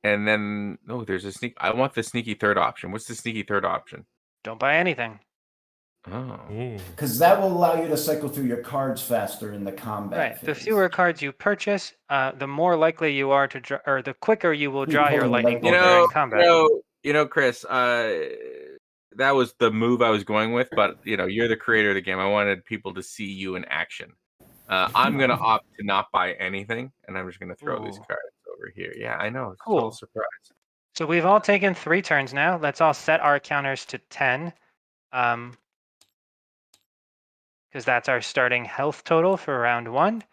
And then there's a sneak. I want the sneaky third option. What's the sneaky third option? Don't buy anything. Oh, because that will allow you to cycle through your cards faster in the combat phase. The fewer cards you purchase, the more likely you are to draw, or the quicker you will draw your lightning bolt during combat. Chris, that was the move I was going with, but you're the creator of the game. I wanted people to see you in action. I'm gonna opt to not buy anything, and I'm just gonna throw these cards over here. Yeah, I know. It's a total surprise. So we've all taken 3 turns now. Let's all set our counters to 10. Because that's our starting health total for round 1,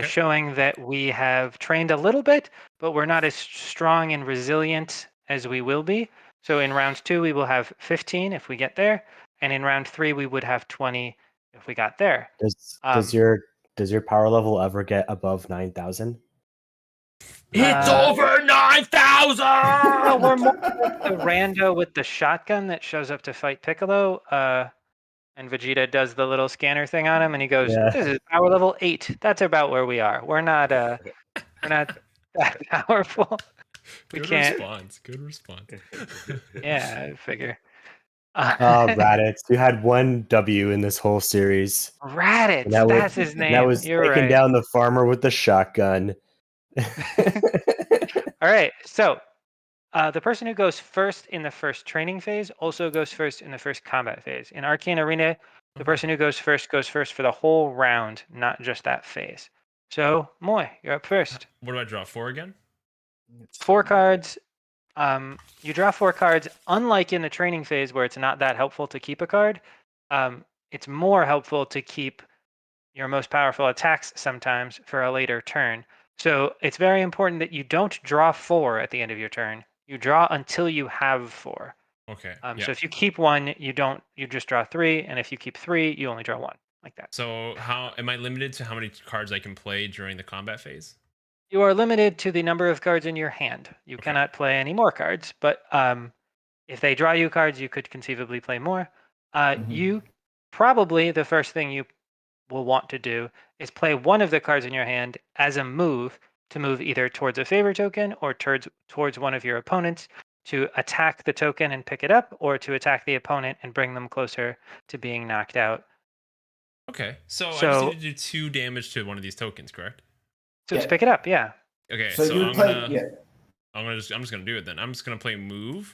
showing that we have trained a little bit, but we're not as strong and resilient as we will be. So in round 2, we will have 15 if we get there, and in round 3, we would have 20 if we got there. Does your power level ever get above 9,000? It's over 9,000! No, we're more like the rando with the shotgun that shows up to fight Piccolo. And Vegeta does the little scanner thing on him, and he goes, "This is power level 8." That's about where we are. We're not that powerful. Good response. Yeah, I figure. Raditz. You had 1 W in this whole series. Raditz, that's his name. That was taking down the farmer with the shotgun. All right, so the person who goes first in the first training phase also goes first in the first combat phase. In Arcane Arena, the person who goes first for the whole round, not just that phase. So, Moy, you're up first. What do I draw? 4 again? 4 cards. you draw 4 cards. Unlike in the training phase where it's not that helpful to keep a card, it's more helpful to keep your most powerful attacks sometimes for a later turn. So it's very important that you don't draw 4 at the end of your turn. You draw until you have 4. Okay. So if you keep 1, you just draw 3, and if you keep 3, you only draw 1, like that. So how am I limited to how many cards I can play during the combat phase? You are limited to the number of cards in your hand. You Okay. cannot play any more cards, but if they draw you cards, you could conceivably play more. You probably, the first thing you will want to do is play one of the cards in your hand as a move to move either towards a favor token or towards one of your opponents to attack the token and pick it up, or to attack the opponent and bring them closer to being knocked out. Okay, so I just need to do 2 damage to one of these tokens, correct? So to pick it up, yeah. Okay, So you're playing, I'm just gonna do it then. I'm just gonna play move.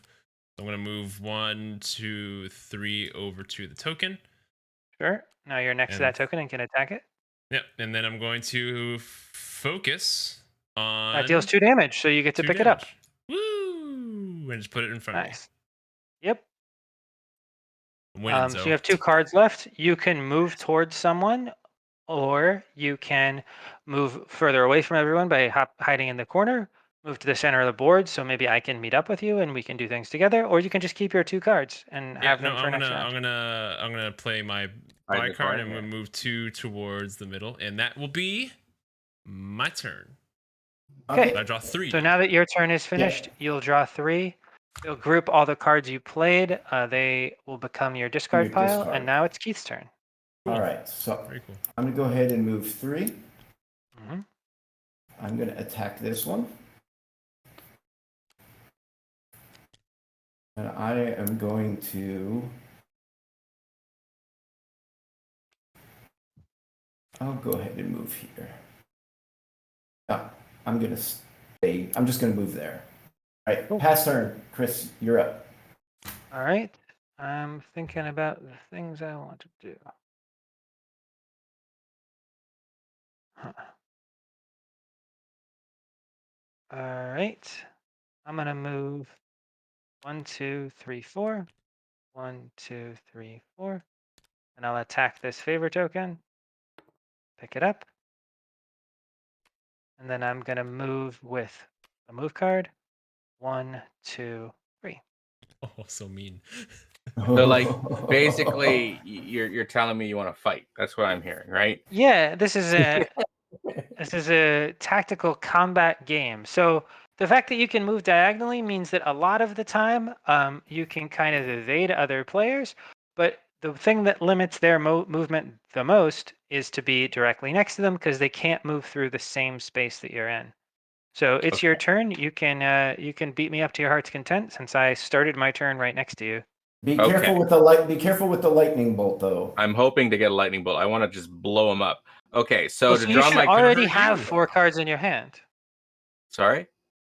So I'm gonna move 1, 2, 3 over to the token. Sure. Now you're next to that token and can attack it. Yep, and then I'm going to focus on. That deals 2 damage, so you get to pick it up. Woo! And just put it in front of me. Nice. Yep. I'm winning, so you have 2 cards left. You can move towards someone, or you can move further away from everyone by hiding in the corner. Move to the center of the board, so maybe I can meet up with you and we can do things together. Or you can just keep your 2 cards and have them for next round. I'm gonna play my buy card and we'll move 2 towards the middle, and that will be my turn. Okay. So I draw 3. So now that your turn is finished, you'll draw 3. You'll group all the cards you played. They will become your discard pile, and now it's Keith's turn. Cool. All right, so Very cool. I'm gonna go ahead and move 3. Mm-hmm. I'm gonna attack this one, and I am going to. I'll go ahead and move here. No, I'm gonna stay. I'm just gonna move there. All right, cool. Pass turn. Chris, you're up. All right. I'm thinking about the things I want to do. All right. I'm going to move 1, 2, 3, 4. 1, 2, 3, 4. And I'll attack this favor token. Pick it up. And then I'm going to move with a move card. 1, 2, 3. Oh, so mean. So, like, basically, you're telling me you want to fight. That's what I'm hearing, right? Yeah, this is a tactical combat game. So the fact that you can move diagonally means that a lot of the time you can kind of evade other players. But the thing that limits their movement the most is to be directly next to them, because they can't move through the same space that you're in. So it's your turn. You can beat me up to your heart's content, since I started my turn right next to you. Be careful with the light. Be careful with the lightning bolt, though. I'm hoping to get a lightning bolt. I want to just blow him up. Okay, so Well, to so draw you should my already have 4 cards in your hand. Sorry?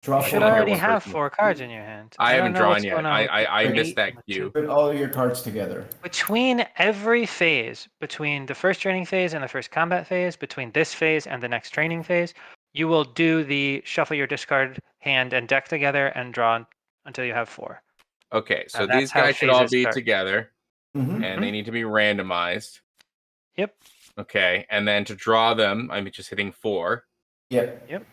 You should already have 4 cards in your hand. I haven't drawn yet. I missed that cue. Put all your cards together. Between every phase, between the first training phase and the first combat phase, between this phase and the next training phase, you will do the shuffle your discard hand and deck together and draw until you have 4. Okay, so these guys should all be together, Mm-hmm. and they need to be randomized. Yep. Okay, and then to draw them, I'm just hitting 4. Yep.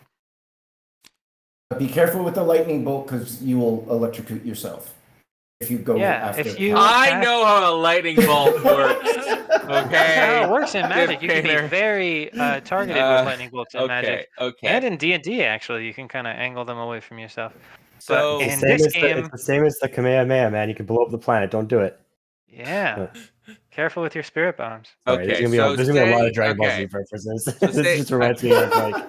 But be careful with the lightning bolt, because you will electrocute yourself if you go after. I know how a lightning bolt works. Okay. How it works in Magic. You can be very targeted with lightning bolts in Magic. Okay. And in D&D, actually, you can kind of angle them away from yourself. So but in this game, it's the same as the Kamehameha, man. You can blow up the planet. Don't do it. Yeah. Careful with your spirit bombs. Sorry, okay, there's gonna be a lot of Dragon Ball Z references. This just reminds me of like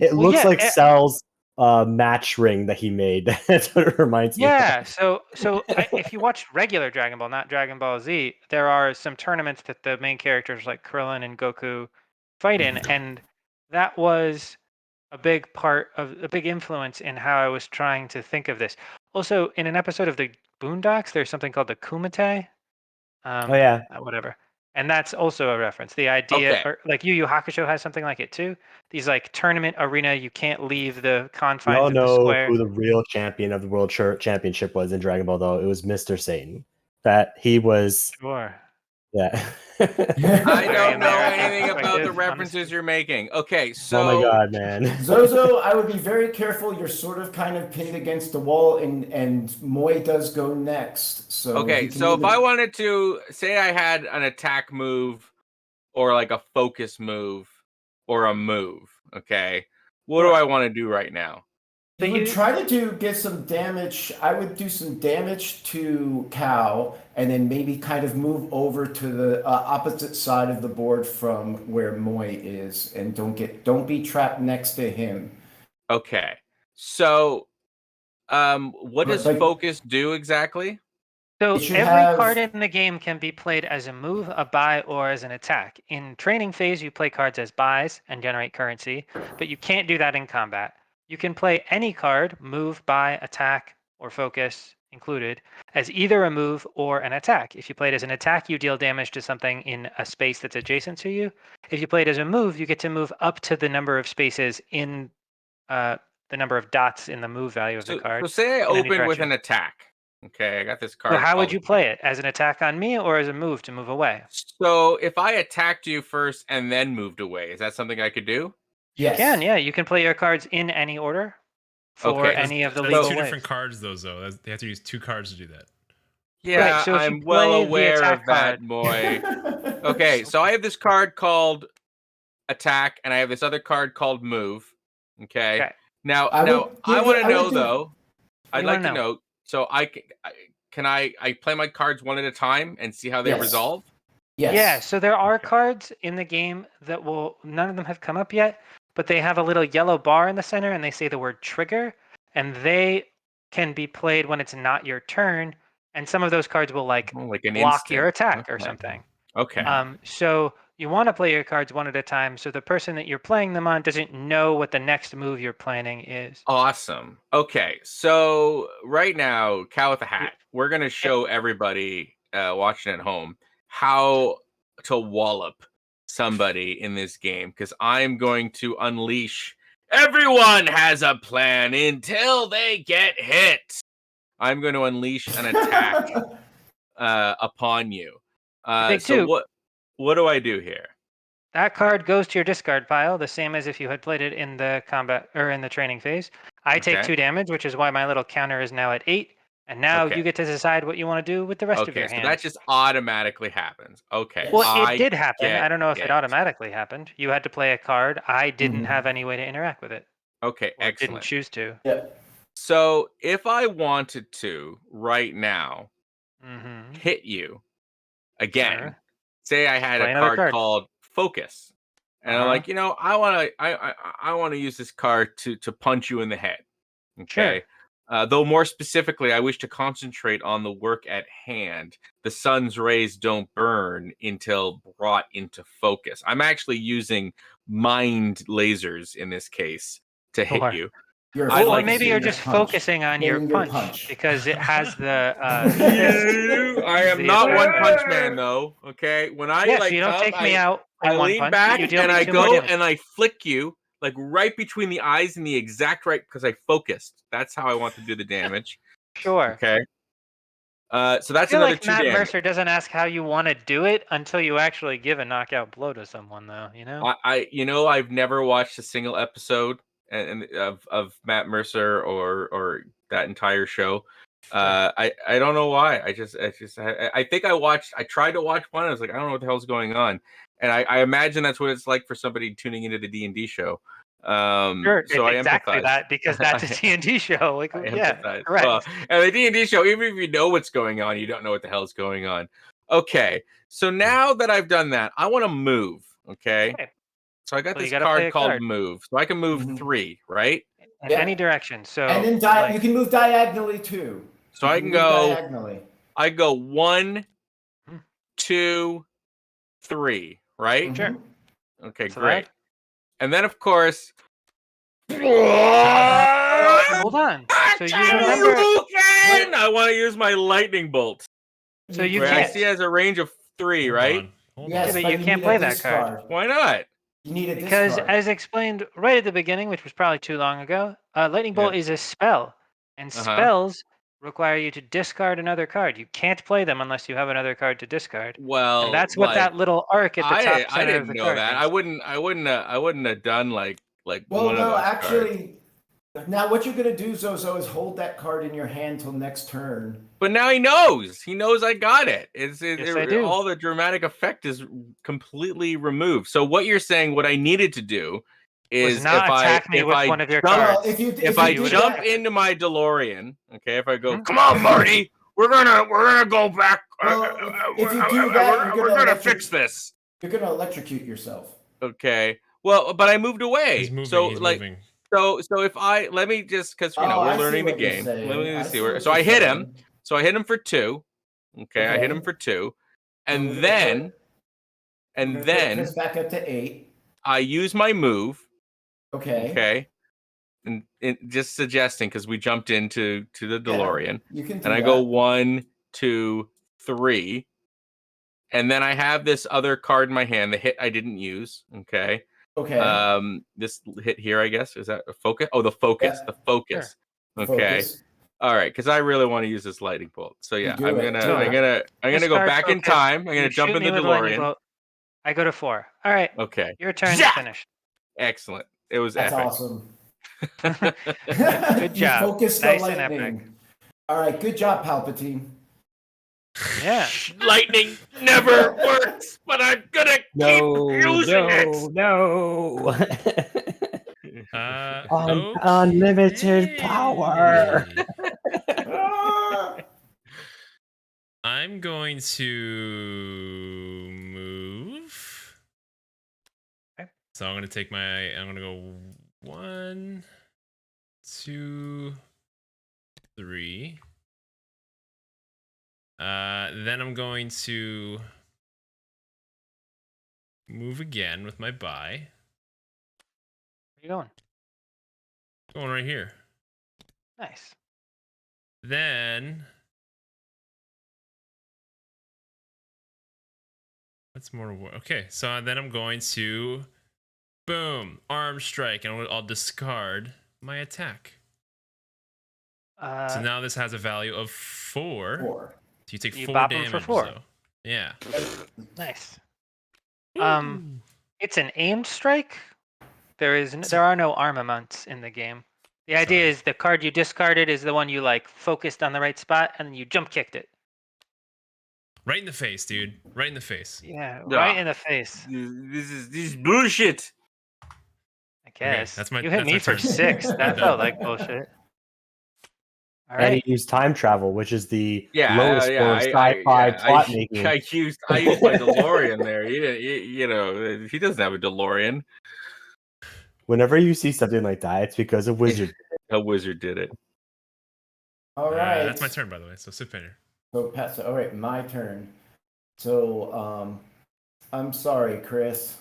it looks like Cell's match ring that he made. That's what it reminds me of. Yeah, so if you watch regular Dragon Ball, not Dragon Ball Z, there are some tournaments that the main characters like Krillin and Goku fight in, and that was a big influence in how I was trying to think of this. Also, in an episode of the Boondocks, there's something called the Kumite. Oh yeah, whatever. And that's also a reference. The idea, Okay. or like Yu Yu Hakusho has something like it too. These like tournament arena, you can't leave the We confines all of the know square. who the real champion of the World Championship was in Dragon Ball, though. It was Mr. Satan. That he was. Sure. Yeah. I don't know American anything about the perspective, references honestly. you're making. Okay, so Oh my god, man. Zozo, I would be very careful. You're sort of kind of pinned against the wall, and Moy does go next. So he okay, can so if either- I wanted to say I had an attack move or like a focus move or a move, okay, what do I want to do right now? You would try to get some damage. I would do some damage to Cow, and then maybe kind of move over to the opposite side of the board from where Moy is, and don't be trapped next to him. Okay, so what does Like- focus do exactly? So It should every have- card in the game can be played as a move, a buy, or as an attack. In training phase, you play cards as buys and generate currency, but you can't do that in combat. You can play any card, move, buy, attack, or focus included, as either a move or an attack. If you play it as an attack, you deal damage to something in a space that's adjacent to you. If you play it as a move, you get to move up to the number of spaces in the number of dots in the move value of the card. So say I in any open with direction. an attack. Okay, I got this card. So how would called you play it? As an attack on me or as a move to move away? So if I attacked you first and then moved away, is that something I could do? Yes. You can play your cards in any order for Okay. any of the That's legal two ways. different cards, though. They have to use 2 cards to do that. Yeah, Right, so if you I'm well play the aware attack of that, card- Moy. Okay, so I have this card called attack, and I have this other card called move. Okay. Okay. Now, I I would want to give- I know would do- though. I'd you like wanna to know. So I play my cards one at a time and see how they Yes. resolve? Yes. Yeah, so there are cards in the game that none of them have come up yet, but they have a little yellow bar in the center and they say the word trigger, and they can be played when it's not your turn, and some of those cards will like Oh, like an block your instant. attack or Okay. something. Okay. So you want to play your cards one at a time so the person that you're playing them on doesn't know what the next move you're planning is. Awesome. Okay, so right now, Cow with a Hat, we're gonna show everybody watching at home how to wallop somebody in this game, because I'm going to unleash. Everyone has a plan until they get hit. I'm going to unleash an attack upon you. Big So two. what do I do here? That card goes to your discard pile, the same as if you had played it in the combat or in the training phase. I take Okay. 2 damage, which is why my little counter is now at 8. And now Okay. you get to decide what you want to do with the rest of your Okay, so hand. that just automatically happens. Okay. Well, it did happen. get I don't know if it it. automatically happened. You had to play a card. I didn't Mhm. have any way to interact with it. Okay, Or didn't excellent. choose to. Yeah. So if I wanted to right now Mm-hmm. hit you again, Sure. say I had Play a another card card. called Focus, and I'm Uh-huh. like, I want to use this card to punch you in the head. Okay. Though more specifically, I wish to concentrate on the work at hand. The sun's rays don't burn until brought into focus. I'm actually using mind lasers in this case to hit Sure. you. You're I'd Or like to maybe see you're your just punch. focusing on your Hitting your punch, punch. because it has the fist. I am the not attack. One Punch Man though. Okay, when I Yeah, so like you don't come, take me out in I one lean punch, back but you deal and me I 2 more go damage. and I flick you like right between the eyes in the exact right, because I focused. That's how I want to do the damage. Sure. Okay. So I that's feel another like 2 Matt damage. Mercer doesn't ask how you want to do it until you actually give a knockout blow to someone, though. You know. I've never watched a single episode of Matt Mercer or that entire show. I don't know why. I think I tried to watch one. I was like, I don't know what the hell's going on, and I imagine that's what it's like for somebody tuning into the D&D show. Sure, So I it's exactly empathize. that, because that's a D&D show. Like, I yeah, empathize. correct. Well, and the D&D show, even if you know what's going on, you don't know what the hell is going on. Okay, so now that I've done that, I want to move. Okay, Okay. so I got Well, you this gotta play card a called card. Move, so I can move Mhm. 3, right? In Yeah. any direction. So, And then like, you can move diagonally too. So You I can can move go. diagonally. I go 1, Hmm. 2, 3, right? Sure. Mhm. Okay, That's great. allowed. And then of course. Hold on. So you remember. I want to use my lightning bolt. So you Where I can't. see it has a range of 3, Hold right? on. Hold Yes, but on. you you can't need play a that card. discard. Why not? You need a Because discard. as explained right at the beginning, which was probably too long ago, Lightning Bolt is a spell, and spells require you to discard another card. You can't play them unless you have another card to discard. Well, And that's what that little arc at the top I center of didn't the know card that. means. I wouldn't have done like Well, one of no, those cards. actually, now what you're gonna do, Zozo, is hold that card in your hand till next turn. But now he knows. He knows I got it. I do. All the dramatic effect is completely removed. So what you're saying, what I needed to do is not attack me with one of your cards. Well, if I jump into my DeLorean, okay, if I go, come on, Marty, we're gonna go back. Well, if you do that, we're gonna fix this. You're gonna electrocute yourself. Okay. Well, but I moved away. He's moving. So he's like. moving. So if let me just because we're learning the game. Let me see. So I hit him. So I hit him for 2. Okay, I hit him for 2, and then Chris back up to 8. I use my move. Okay. Okay. And just suggesting because we jumped into the DeLorean. You can do and I go 1, 2, 3, and then I have this other card in my hand. The hit I didn't use. Okay. Okay. This hit here, I guess, is that a focus? Oh, the focus. The focus. Sure. Okay. Focus. All right, because I really want to use this lightning bolt. So yeah, I'm gonna Discard go back in focus. time. I'm gonna You jump shoot in me the with lightning DeLorean. bolt. I go to 4. All right. Okay. Your turn. Yeah! Finished. Excellent. It was That's epic. awesome. Good job. You focused Nice the and epic. lightning. All right, good job, Palpatine. Yeah. Lightning never works, but I'm gonna keep using it. No. Okay. Unlimited power. I'm going to move. Okay. So I'm going to take I'm going to go 1, 2, 3. Then I'm going to move again with my buy. Where you going? Going right here. Nice. Then what's more? Okay, so then I'm going to boom, arm strike, and I'll discard my attack. So now this has a value of 4. 4. So you take You 4 bop him damage. for 4. So. Yeah. Nice. It's an aimed strike. There are no armaments in the game. The idea is the card you discarded is the one you like focused on the right spot, and you jump kicked it. Right in the face, dude. Right in the face. Yeah, right in the face. This is bullshit. I guess. Okay, you hit me for turn. 6. That felt like bullshit. All And right. he used time travel, which is the I lowest score of sci-fi plot making. I used my DeLorean there. You know, he doesn't have a DeLorean. Whenever you see something like that, it's because a wizard. A wizard did it. All right. That's my turn, by the way. So sit here. So, all right, my turn. So, I'm sorry, Chris.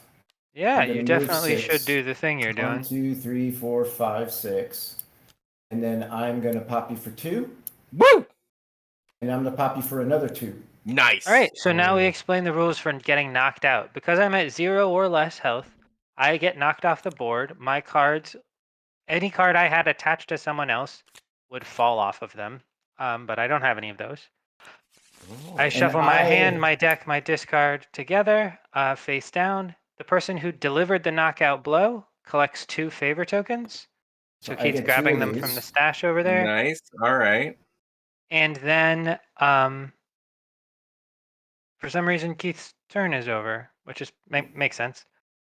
Yeah, you definitely should do the thing you're doing. 1, 2, 3, 4, 5, 6. And then I'm going to pop you for 2. Woo! And I'm going to pop you for another 2. Nice. All right, so now we explain the rules for getting knocked out. Because I'm at 0 or less health, I get knocked off the board. My cards, any card I had attached to someone else would fall off of them. But I don't have any of those. I shuffle my hand, my deck, my discard together, face down. The person who delivered the knockout blow collects 2 favor tokens. So Keith's grabbing them from the stash over there. Nice. All right. And then, for some reason, Keith's turn is over, which is makes sense.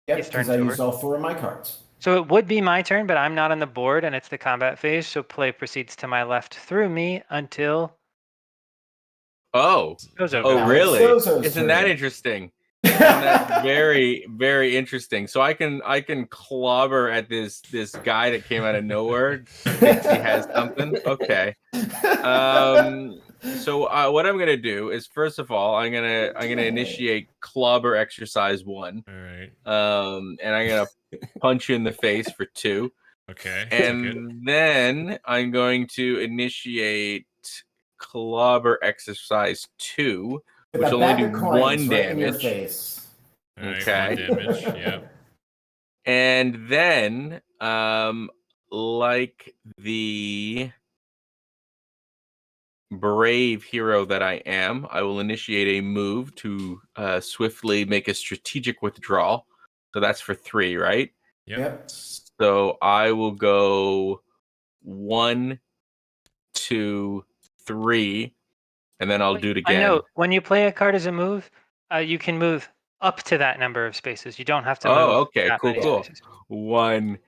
Yep, because I used all 4 of my cards. So it would be my turn, but I'm not on the board, and it's the combat phase, so play proceeds to my left through me until... Oh, really? Isn't that interesting? Isn't that very, very interesting? So I can clobber at this guy that came out of nowhere. Thinks he has something. Okay. So what I'm gonna do is, first of all, I'm gonna initiate clobber exercise 1. All right. And I'm gonna punch you in the face for 2. Okay. And then I'm going to initiate clobber exercise 2, which will only do 1 damage. All right, Okay. 1 damage. Yep. And then, like the brave hero that I am, I will initiate a move to swiftly make a strategic withdrawal. So that's for 3, right? Yep. So I will go 1, 2, 3, and then I'll do it I again. know when you play a card as a move, you can move up to that number of spaces. You don't have to move Oh, okay, that many cool. spaces. 1.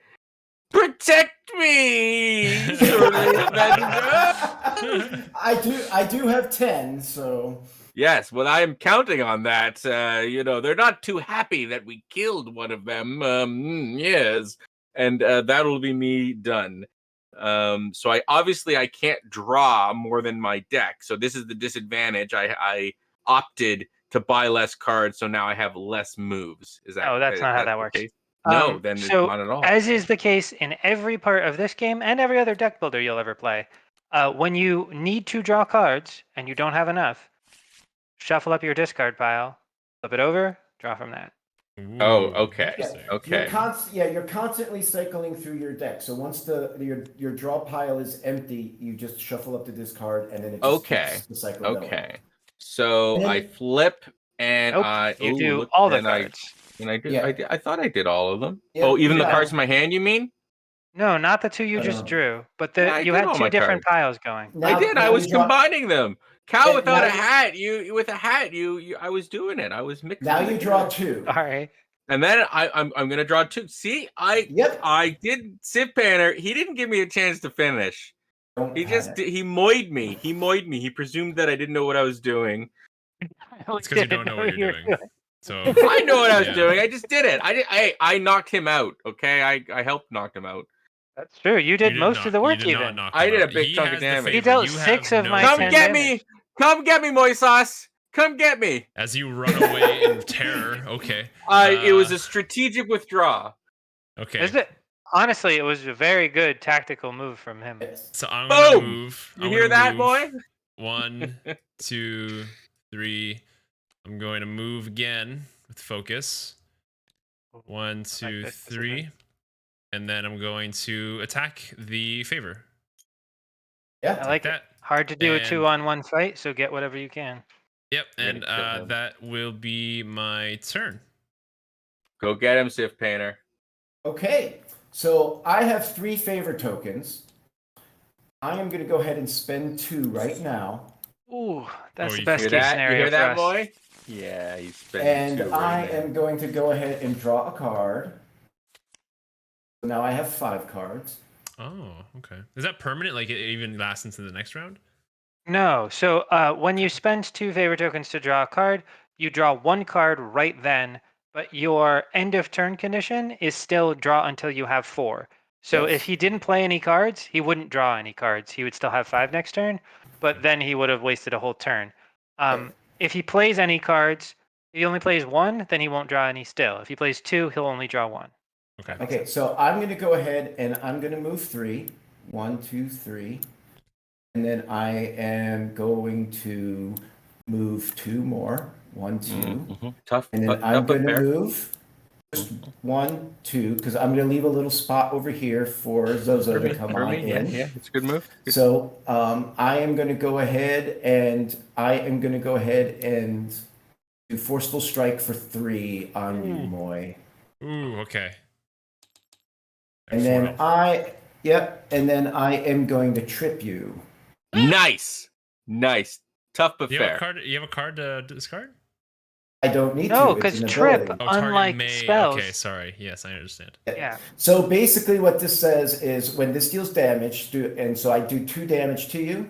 Protect me, surely avenger. I do have 10, so Yes, well, I am counting on that. They're not too happy that we killed one of them. Yes, and that'll be me done. So I can't draw more than my deck. So this is the disadvantage. I opted to buy less cards, so now I have less moves. Is that? No, that's not how that the works. case? No, then it's So, not at all. as is the case in every part of this game and every other deck builder you'll ever play, when you need to draw cards and you don't have enough, shuffle up your discard pile, flip it over, draw from that. Oh, Ooh, okay. interesting. Okay. You're constantly cycling through your deck. So once your draw pile is empty, you just shuffle up the discard, and then it just keeps the cycle going. Okay. So And then I flip and Nope, you do all the cards. I thought I did all of them. Yeah, Oh, even the yeah. cards in my hand, you mean? No, not the two you just drew, but Yeah, I you did had all 2 my different cards. piles going. I did. I was combining them. Cow Yeah, without now a hat. You with a hat. You I was doing it. I was mixing. Now them you draw together. 2. All right. And then I'm gonna draw 2. See, I did Civ Panner. He didn't give me a chance to finish. He moyed me. He presumed that I didn't know what I was doing. It's because you don't know what you're doing. So I know what I was doing. I just did it. I knocked him out. Okay, I helped knock him out. That's true. You did most of the work even. I did a big chunk of damage. He dealt 6 of my 10 damage. Come get me, Moisos. Come get me. As you run away in terror. Okay. It was a strategic withdraw. Okay. Is it? Honestly, it was a very good tactical move from him. So I'm gonna move. You hear that, boy? 1, 2, 3. I'm going to move again with focus. 1, 2, 3. And then I'm going to attack the favor. Yeah, I like that. Hard to do a 2-on-1 fight, so get whatever you can. Yep, and that will be my turn. Go get him, Civ Painter. Okay, so I have 3 favor tokens. I am going to go ahead and spend 2 right now. Ooh, that's the best case scenario. You hear that, for us. boy? Yeah, he's spending 2 And right I am going to go ahead and draw a card. So now I have 5 cards. Oh, okay. Is that permanent? Like it even lasts into the next round? No. So when you spend 2 favor tokens to draw a card, you draw 1 card right then, but your end of turn condition is still draw until you have 4. So if he didn't play any cards, he wouldn't draw any cards. He would still have 5 next turn, but then he would have wasted a whole turn. If he plays any cards, if he only plays 1, then he won't draw any still. If he plays 2, he'll only draw 1. Okay, so I'm going to go ahead and I'm going to move 3. 1, 2, 3. And then I am going to move 2 more. 1, 2. Mm-hmm. Tough. And then I'm going to move just 1, 2, because I'm going to leave a little spot over here for Zozo to come on in. Yeah, it's a good move. Good. So I am going to go ahead and do Forceful Strike for 3 on you, Moy. Ooh, okay. And then I am going to trip you. Nice. Tough but You fair. have a card to discard? I don't need to. No, because trip, Oh, unlike spells. Okay, sorry. Yes, I understand. Yeah. So basically, what this says is when this deals damage, and so I do 2 damage to you.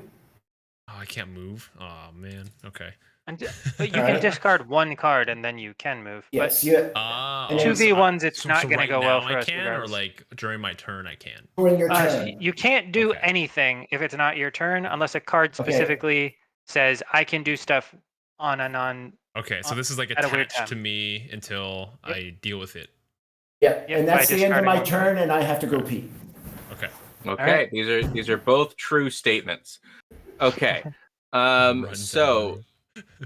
Oh, I can't move. Oh man. Okay. But you can discard 1 card and then you can move. Yes. But yeah. 2v1s, it's not going to go well for I us. can, regardless. or like during my turn, I can. During your turn. You can't do anything if it's not your turn unless a card specifically says I can do stuff on and on. Okay, so this is like attached to me until I deal with it. Yeah, and that's the end of my turn, and I have to go pee. Okay. Okay, right. These are both true statements. Okay.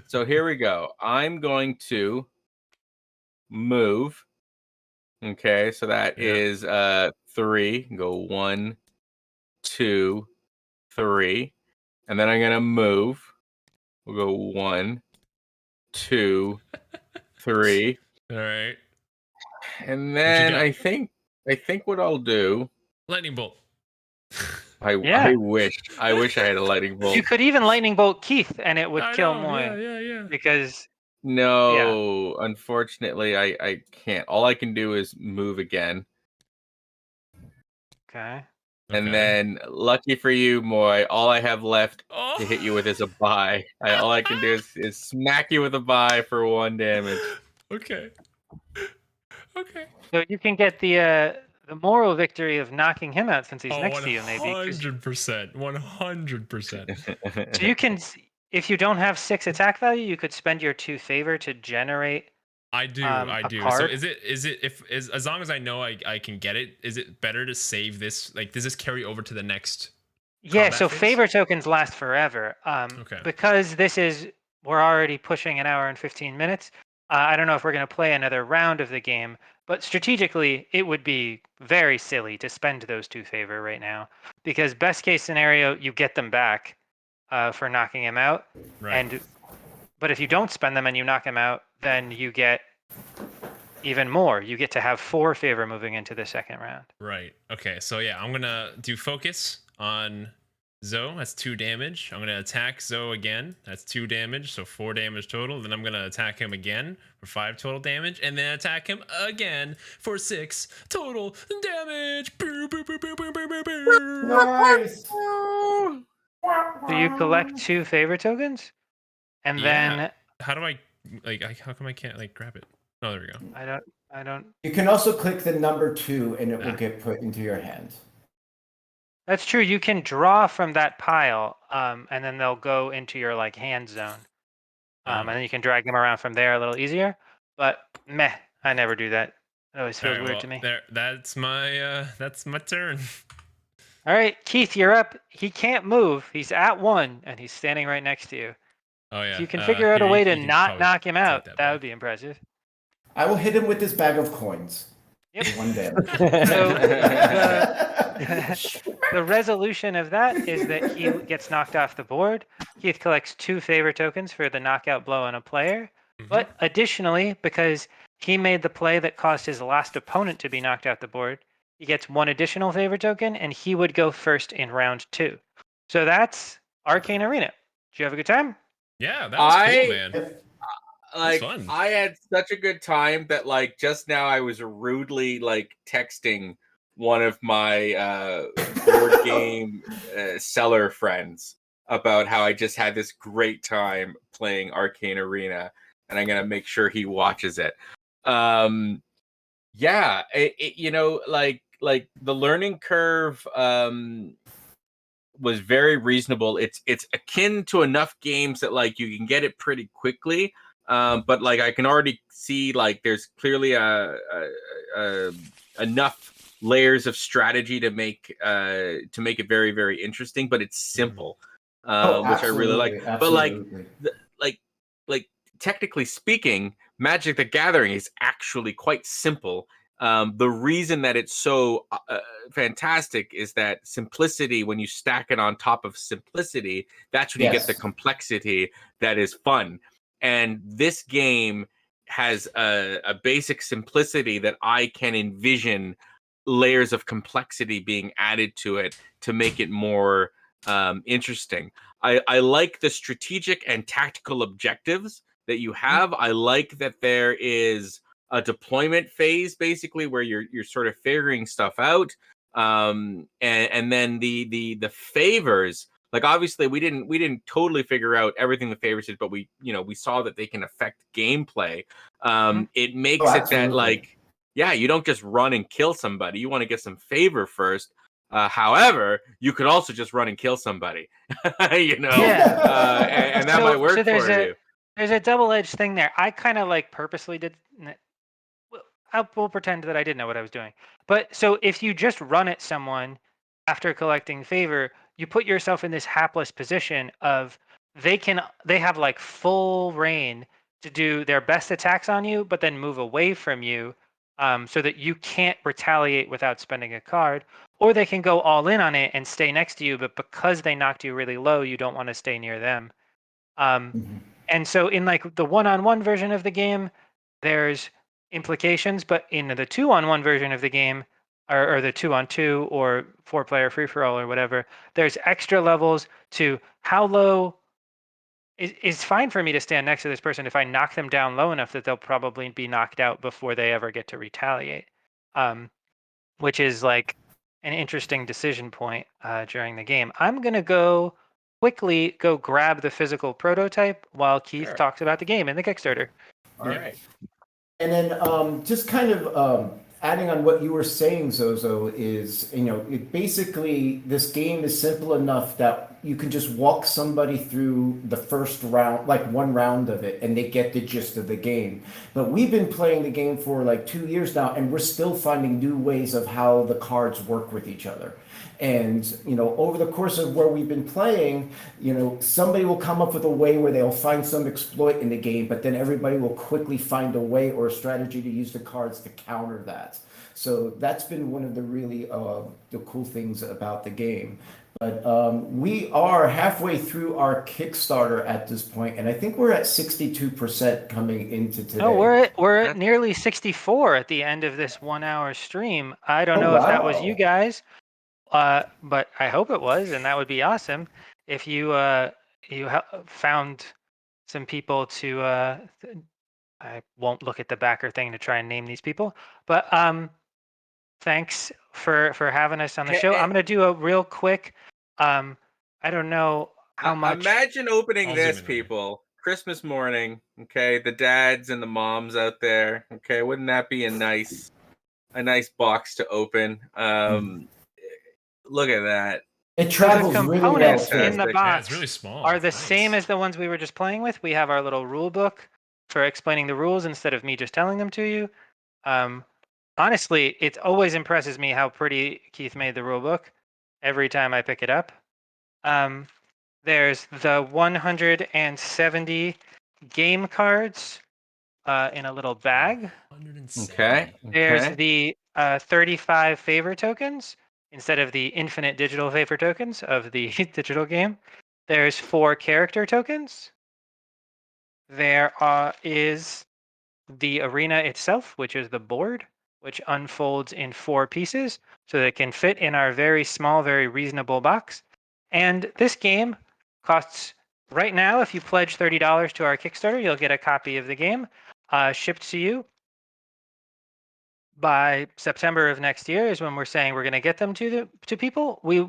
So here we go. I'm going to move. Okay, so that Yeah. is 3. Go 1, 2, 3, and then I'm gonna move. We'll go 1, 2, 3, All right. and What'd you then get? I think what I'll do. Lightning bolt. I Yeah. wish I had a lightning bolt. You could even lightning bolt Keith, and it would I kill know. Moy Yeah. because No, unfortunately, I can't. All I can do is move again. okay. And Okay. then, lucky for you, Moy, all I have left Oh. to hit you with is a bye. All I can do is smack you with a bye for 1 damage. Okay. Okay. So you can get the moral victory of knocking him out since he's Oh, next to you, maybe. 100%. 100%. So you can, if you don't have 6 attack value, you could spend your 2 favor to generate. I do. A So card. is it if as long as I know I can get it, is it better to save this? Like, does this carry over to the next? Yeah. combat So phase? favor tokens last forever. Okay. Because we're already pushing an hour and 15 minutes. I don't know if we're going to play another round of the game, but strategically, it would be very silly to spend those 2 favor right now, because best case scenario, you get them back for knocking him out. Right. But if you don't spend them and you knock him out, then you get even more. You get to have 4 favor moving into the second round. Right. Okay. So yeah, I'm gonna do focus on Zoe. That's 2 damage. I'm gonna attack Zoe again. That's 2 damage, so 4 damage total. Then I'm gonna attack him again for 5 total damage, and then attack him again for 6 total damage. Boo, boo, boo, boo, boo, boo, boo, boo. Nice. So you collect 2 favor tokens, and Yeah. then How do I how come I can't like grab it? Oh, there we go. I don't. You can also click the number 2 and it will Ah. get put into your hand. That's true. You can draw from that pile, and then they'll go into your like hand zone, and then you can drag them around from there a little easier. But meh, I never do that. It always feels weird to me. That's my turn. All right, Keith, you're up. He can't move. He's at 1, and he's standing right next to you. Oh yeah. If you can figure out a Here, way you to can not probably knock him take out, that that would back. be impressive. I will hit him with this bag of coins. Yep. 1 damage. So the resolution of that is that he gets knocked off the board. Keith collects 2 favor tokens for the knockout blow on a player. Mhm. But additionally, because he made the play that caused his last opponent to be knocked out the board, he gets 1 additional favor token, and he would go first in round 2. So that's Arcane Arena. Did you have a good time? Yeah, that was cool, man. Like, fun. I had such a good time that like just now I was rudely like texting one of my board game seller friends about how I just had this great time playing Arcane Arena, and I'm gonna make sure he watches it. Yeah, you know, like the learning curve was very reasonable. It's akin to enough games that like you can get it pretty quickly. But like I can already see like there's clearly enough layers of strategy to make it very, very interesting. But it's simple, which I really like. Absolutely. But like technically speaking, Magic the Gathering is actually quite simple. The reason that it's so fantastic is that simplicity, when you stack it on top of simplicity, that's when you get the complexity that is fun. And this game has a basic simplicity that I can envision layers of complexity being added to it to make it more interesting. I like the strategic and tactical objectives that you have. I like that there is a deployment phase basically where you're sort of figuring stuff out, and then the favors, like obviously we didn't totally figure out everything the favors did, but we saw that they can affect gameplay. It makes it that like, yeah, you don't just run and kill somebody, you want to get some favor first. However, you could also just run and kill somebody, and that might work for you. There's a double-edged thing there. I kind of like purposely did. We'll pretend that I didn't know what I was doing. But so if you just run at someone after collecting favor, you put yourself in this hapless position of they have like full reign to do their best attacks on you, but then move away from you, so that you can't retaliate without spending a card. Or they can go all in on it and stay next to you, but because they knocked you really low, you don't want to stay near them. And so in like the one-on-one version of the game, there's implications, but in the two-on-one version of the game, or the 2-on-2 or 4-player free-for-all or whatever, there's extra levels to how low is fine for me to stand next to this person if I knock them down low enough that they'll probably be knocked out before they ever get to retaliate, which is like an interesting decision point during the game. I'm going to quickly go grab the physical prototype while Keith talks about the game and the Kickstarter. All right. And then just kind of adding on what you were saying, Zozo, is, basically this game is simple enough that you can just walk somebody through the first round, like one round of it, and they get the gist of the game. But we've been playing the game for like 2 years now, and we're still finding new ways of how the cards work with each other. And, over the course of where we've been playing, somebody will come up with a way where they'll find some exploit in the game, but then everybody will quickly find a way or a strategy to use the cards to counter that. So that's been one of the really the cool things about the game. But we are halfway through our Kickstarter at this point, and I think we're at 62% coming into today. Oh, we're at nearly 64 at the end of this 1 hour stream. I don't know if that was you guys, but I hope it was, and that would be awesome if you found some people to. I won't look at the backer thing to try and name these people, but thanks for having us on the show. I'm gonna do a real quick. I don't know how much. Imagine opening this, people. Christmas morning. Okay, the dads and the moms out there. Okay, wouldn't that be a nice box to open? Look at that. It travels the components really well. in the box it's really small. are the same as the ones we were just playing with. We have our little rule book for explaining the rules instead of me just telling them to you. Honestly, it always impresses me how pretty Keith made the rule book every time I pick it up. There's the 170 game cards in a little bag. 170. Okay. There's the 35 favor tokens instead of the infinite digital favor tokens of the digital game. There's 4 character tokens. There is the arena itself, which is the board, which unfolds in 4 pieces so that it can fit in our very small, very reasonable box. And this game costs, right now, if you pledge $30 to our Kickstarter, you'll get a copy of the game shipped to you. By September of next year is when we're saying we're going to get them to people. We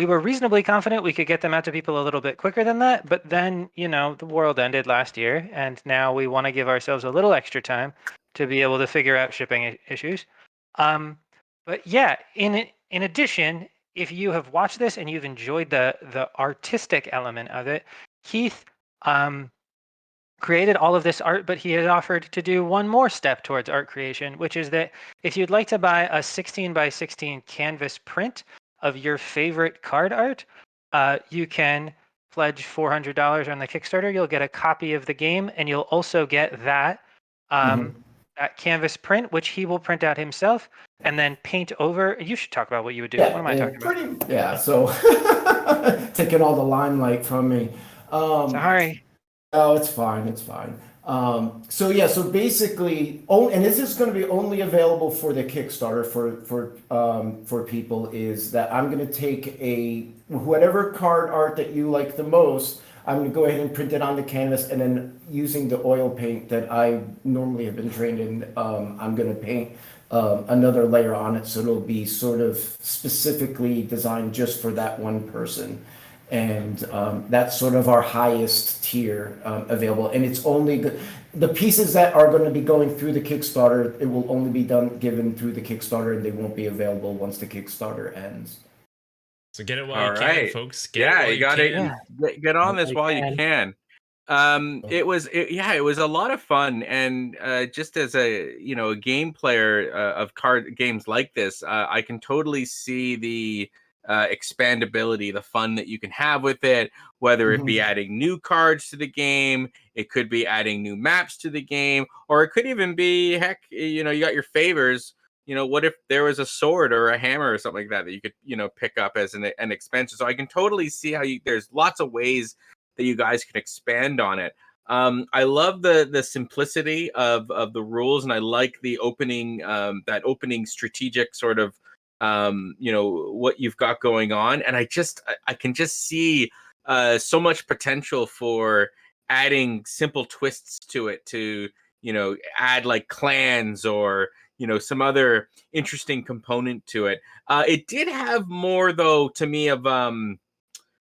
were reasonably confident we could get them out to people a little bit quicker than that, but then, the world ended last year, and now we want to give ourselves a little extra time to be able to figure out shipping issues. But yeah, in addition, if you have watched this and you've enjoyed the artistic element of it, Keith created all of this art, but he has offered to do one more step towards art creation, which is that if you'd like to buy a 16 by 16 canvas print of your favorite card art, you can pledge $400 on the Kickstarter. You'll get a copy of the game, and you'll also get that that canvas print, which he will print out himself and then paint over. You should talk about what you would do. Yeah, what am I talking about? Yeah, so taking all the limelight from me. Sorry. Oh, it's fine. It's fine. So basically, and this is going to be only available for the Kickstarter for people. Is that I'm going to take whatever card art that you like the most. I'm going to go ahead and print it on the canvas, and then using the oil paint that I normally have been trained in, I'm going to paint another layer on it, so it'll be sort of specifically designed just for that one person. And that's sort of our highest tier available, and it's only the pieces that are going to be going through the Kickstarter. It will only be given through the Kickstarter, and they won't be available once the Kickstarter ends. So get it while you can, folks. You got to get on this while you can. It was a lot of fun, and just as a game player of card games like this, I can totally see the expandability, the fun that you can have with it, whether it be adding new cards to the game, it could be adding new maps to the game, or it could even be, heck, you know, you got your favors. You know, what if there was a sword or a hammer or something like that that you could, you know, pick up as an expansion? So I can totally see how there's lots of ways that you guys can expand on it. I love the simplicity of the rules, and I like the opening, that opening strategic sort of, you know, what you've got going on. And I can just see so much potential for adding simple twists to it, to, you know, add like clans or, you know, some other interesting component to it. It did have more, though, to me, of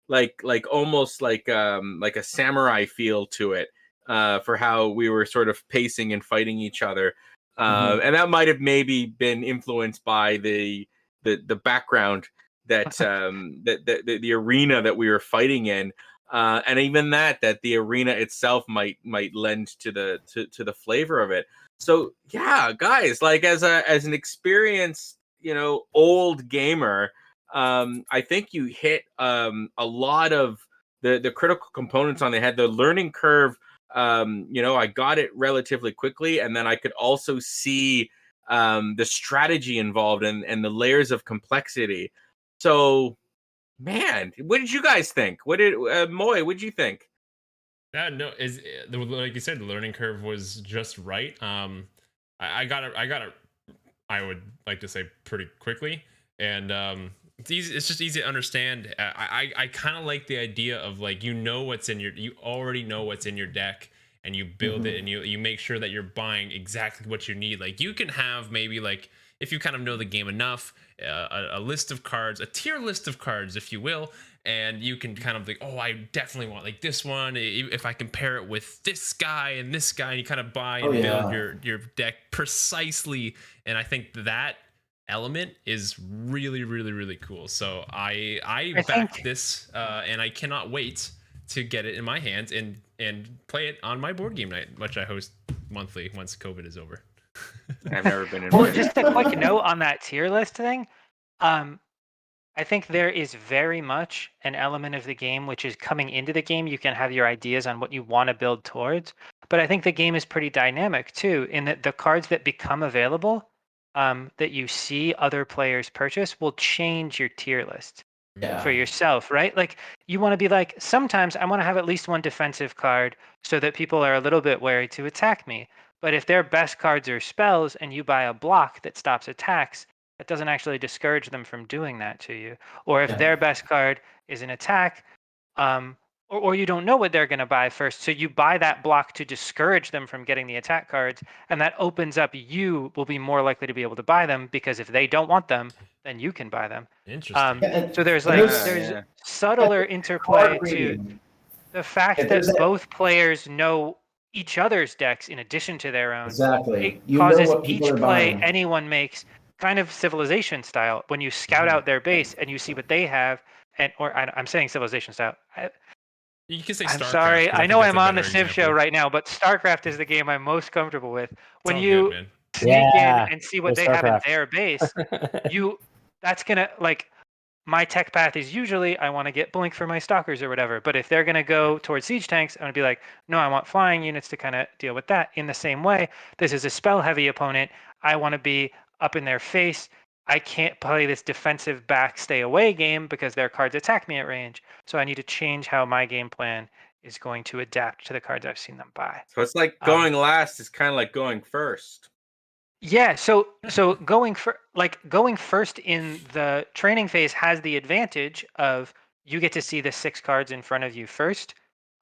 like almost like a samurai feel to it, for how we were sort of pacing and fighting each other. And that might have maybe been influenced by the background that the arena that we were fighting in, and even that the arena itself might lend to the flavor of it. So yeah, guys, like as an experienced, you know, old gamer, I think you hit a lot of the critical components on the head. The learning curve, you know, I got it relatively quickly, and then I could also see the strategy involved and the layers of complexity. So, man, what did you guys think? What did Moy? What did you think? No, like you said, the learning curve was just right. I got it. I would like to say pretty quickly, and it's easy. It's just easy to understand. I kind of like the idea of, like, you already know what's in your deck, and you build it, and you make sure that you're buying exactly what you need. Like, you can have maybe, like, if you kind of know the game enough, a list of cards, a tier list of cards, if you will, and you can kind of like, oh, I definitely want like this one. If I compare it with this guy and this guy, and you kind of buy and build your deck precisely. And I think that element is really, really, really cool. So I back this, and I cannot wait to get it in my hands and play it on my board game night, which I host monthly once COVID is over. I've never been in. Well, just a quick note on that tier list thing. I think there is very much an element of the game which is coming into the game. You can have your ideas on what you want to build towards, but I think the game is pretty dynamic too, in that the cards that become available, that you see other players purchase, will change your tier list for yourself, right? Like, you want to be like, sometimes I want to have at least one defensive card so that people are a little bit wary to attack me. But if their best cards are spells and you buy a block that stops attacks, that doesn't actually discourage them from doing that to you. Or if their best card is an attack, or you don't know what they're going to buy first, so you buy that block to discourage them from getting the attack cards, and that opens up, you will be more likely to be able to buy them, because if they don't want them, then you can buy them. Interesting. So there's subtler interplay to the fact that both players know each other's decks in addition to their own. Exactly. It causes each play anyone makes kind of Civilization style, when you scout out their base and you see what they have, I'm saying Civilization style. You can say I'm StarCraft, sorry, I know I'm on the Civ example. show right now, but StarCraft is the game I'm most comfortable with. When you sneak in and see what they have in their base, that's gonna, like, my tech path is usually I want to get Blink for my Stalkers or whatever. But if they're going to go towards Siege Tanks, I'm going to be like, no, I want flying units to kind of deal with that. In the same way, this is a spell-heavy opponent. I want to be up in their face. I can't play this defensive back, stay away game because their cards attack me at range. So I need to change how my game plan is going to adapt to the cards I've seen them buy. So it's like going last is kind of like going first. Yeah, so going first in the training phase has the advantage of you get to see the 6 cards in front of you first.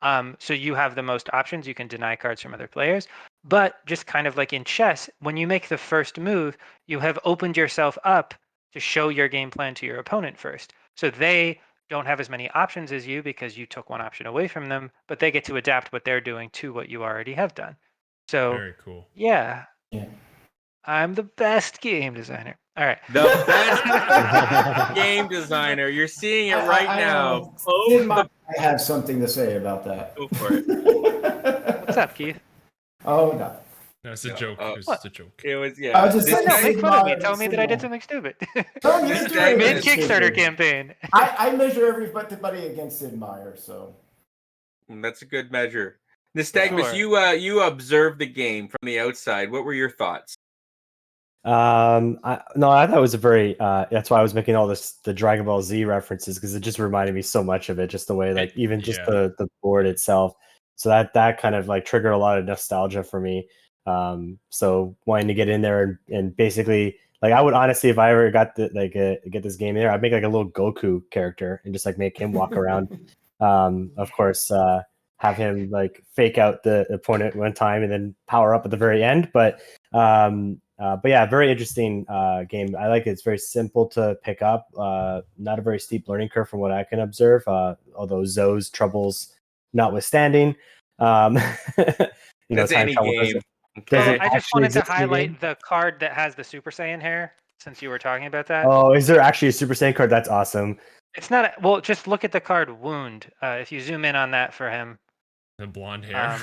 So you have the most options. You can deny cards from other players. But just kind of like in chess, when you make the first move, you have opened yourself up to show your game plan to your opponent first. So they don't have as many options as you because you took one option away from them, but they get to adapt what they're doing to what you already have done. So very cool. Yeah. I'm the best game designer. All right. The best game designer. You're seeing it right now. I have something to say about that. Go for it. What's up, Keith? Oh, no. No, it's a No, joke. It was just a joke. It was I was just This saying, No, guy- make fun of me. Sid Tell me that I did Meier. something stupid. No, you This didn't do guy anything is- Mid Kickstarter stupid. campaign. I measure everybody against Sid Meier, so. That's a good measure. Nystagmus, Sure. you observed the game from the outside. What were your thoughts? I thought it was a very that's why I was making all the Dragon Ball Z references, because it just reminded me so much of it, just the way, like, even just Yeah. the board itself. So that kind of like triggered a lot of nostalgia for me. So wanting to get in there and basically, like, I would honestly, if I ever got get this game in there, I'd make like a little Goku character and just like make him walk around. Of course, have him like fake out the opponent one time and then power up at the very end. But yeah, very interesting game. I like it. It's very simple to pick up. Not a very steep learning curve from what I can observe. Although Zoe's troubles notwithstanding, That's time any travel game. does Well, it I just actually wanted to exist in the game? highlight the card that has the Super Saiyan hair, since you were talking about that. Oh, is there actually a Super Saiyan card? That's awesome. It's not. Well, just look at the card Wound. If you zoom in on that for him, The blonde hair.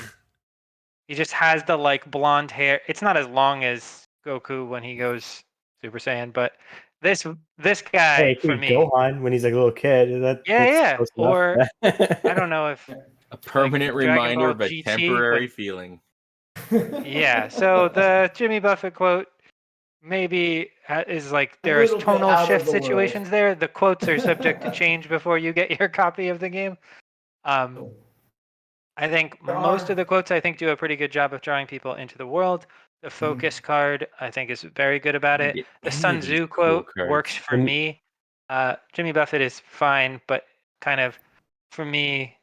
he just has the like blonde hair. It's not as long as Goku when he goes Super Saiyan, but this guy Hey, for me, Gohan when he's like a little kid. That's yeah. close enough. Or I don't know if A permanent Dragon reminder Ball of a GT, temporary but feeling. yeah. So the Jimmy Buffett quote maybe is like A there's little bit tonal out of shift the world. situations there. The quotes are subject to change before you get your copy of the game. I think most of the quotes I think do a pretty good job of drawing people into the world. The focus card I think is very good about it. Get The any Sun of these Tzu cool quote cards. works for And- me. Jimmy Buffett is fine, but kind of for me,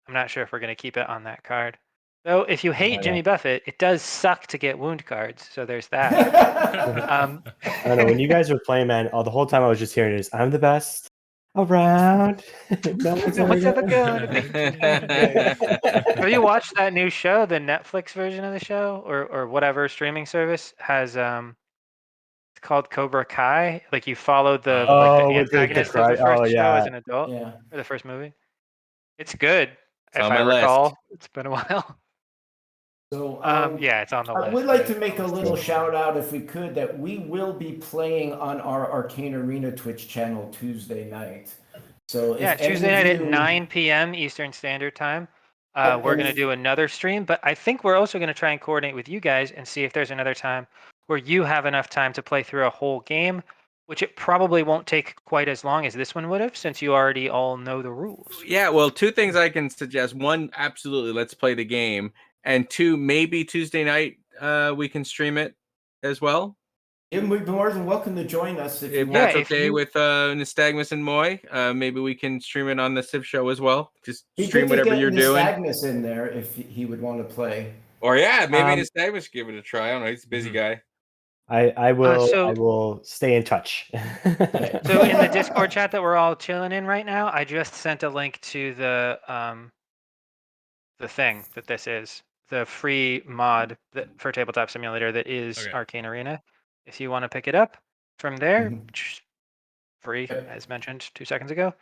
I'm not sure if we're going to keep it on that card. Though, if you hate Jimmy Buffett, it does suck to get wound cards. So there's that. I don't know. When you guys were playing, man, the whole time I was just hearing is, "I'm the best around." No one's No one's ever gonna- Have you watched that new show? The Netflix version of the show, or whatever streaming service has it's called Cobra Kai. Like you follow the Oh, with the antagonist of the cry. first Oh, show yeah. as an adult, Yeah. or the first movie. It's good, It's if on I my list. recall. It's been a while. So Yeah, it's on the list. I would like but to make a it's little too shout out, if we could, that we will be playing on our Arcane Arena Twitch channel Tuesday night. So if Yeah, any Tuesday of night at you- 9 p.m. Eastern Standard Time. Oh, We're and going to if- do another stream, but I think we're also going to try and coordinate with you guys and see if there's another time where you have enough time to play through a whole game, which it probably won't take quite as long as this one would have, since you already all know the rules. Yeah, well, two things I can suggest. One, absolutely, let's play the game. And two, maybe Tuesday night we can stream it as well. You'd be more than welcome to join us if you If want. that's Yeah, if okay you- with Nystagmus and Moy, maybe we can stream it on the TheCivShow as well. Just Be stream good to whatever get you're doing. Nystagmus in there if he would want to play. Or yeah, maybe Um, Nystagmus should give it a try. I don't know. He's a busy guy. I will. so- I will stay in touch. So in the Discord chat that we're all chilling in right now, I just sent a link to the thing that this is, the free mod for Tabletop Simulator that is Okay. Arcane Arena. If you want to pick it up from there, Mhm. which is free, Okay. as mentioned 2 seconds ago.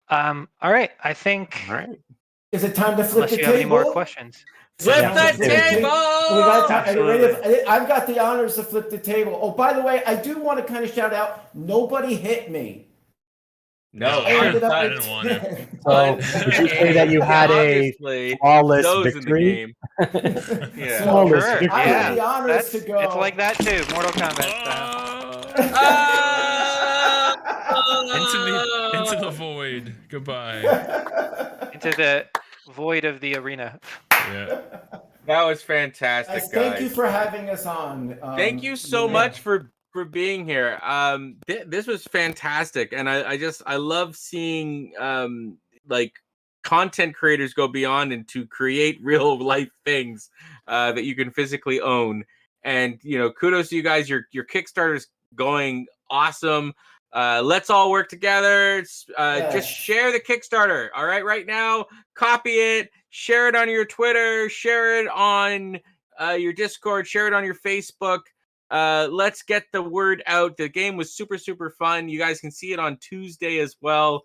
All right, I think All right. Is it time to flip unless the you table? have any more questions. Flip Yeah, the flip the table! We got time. Are you ready? Absolutely. I've got the honors to flip the table. Oh, by the way, I do want to kind of shout out, nobody hit me. No, I ended up I with didn't want to. So, would you say that you had a Obviously, flawless Zoe's in the victory? game. Yeah. So, Flawless Sure, victory. I yeah. have the honors to go. It's like that too, Mortal Kombat style. Into the void. Goodbye. Into the void of the arena. Yeah. That was fantastic, Guys, guys. thank you for having us on. Thank you so yeah. much for being here. This was fantastic, and I love seeing like content creators go beyond and to create real life things that you can physically own. And kudos to you guys. Your Kickstarter's going awesome. Let's all work together. Yes. Just share the Kickstarter. All right now, copy it, share it on your Twitter, share it on your Discord, share it on your Facebook. Let's get the word out. The game was super fun. You guys can see it on Tuesday as well.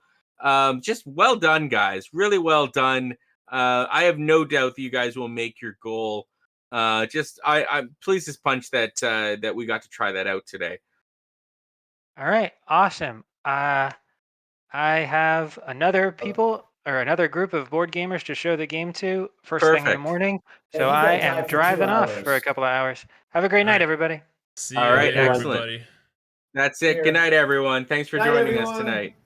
Just well done, guys. Really well done. I have no doubt that you guys will make your goal. I'm pleased as punch that that we got to try that out today. All right, awesome. I have another group of board gamers to show the game to first thing in the Perfect. morning. Yeah, So you I got time am for 2 driving off for a hours. couple of hours. Have a great All night, right. everybody. See All you right, later, excellent. everybody. That's it. Here. Good night, everyone. Thanks for Night, joining us everyone. tonight.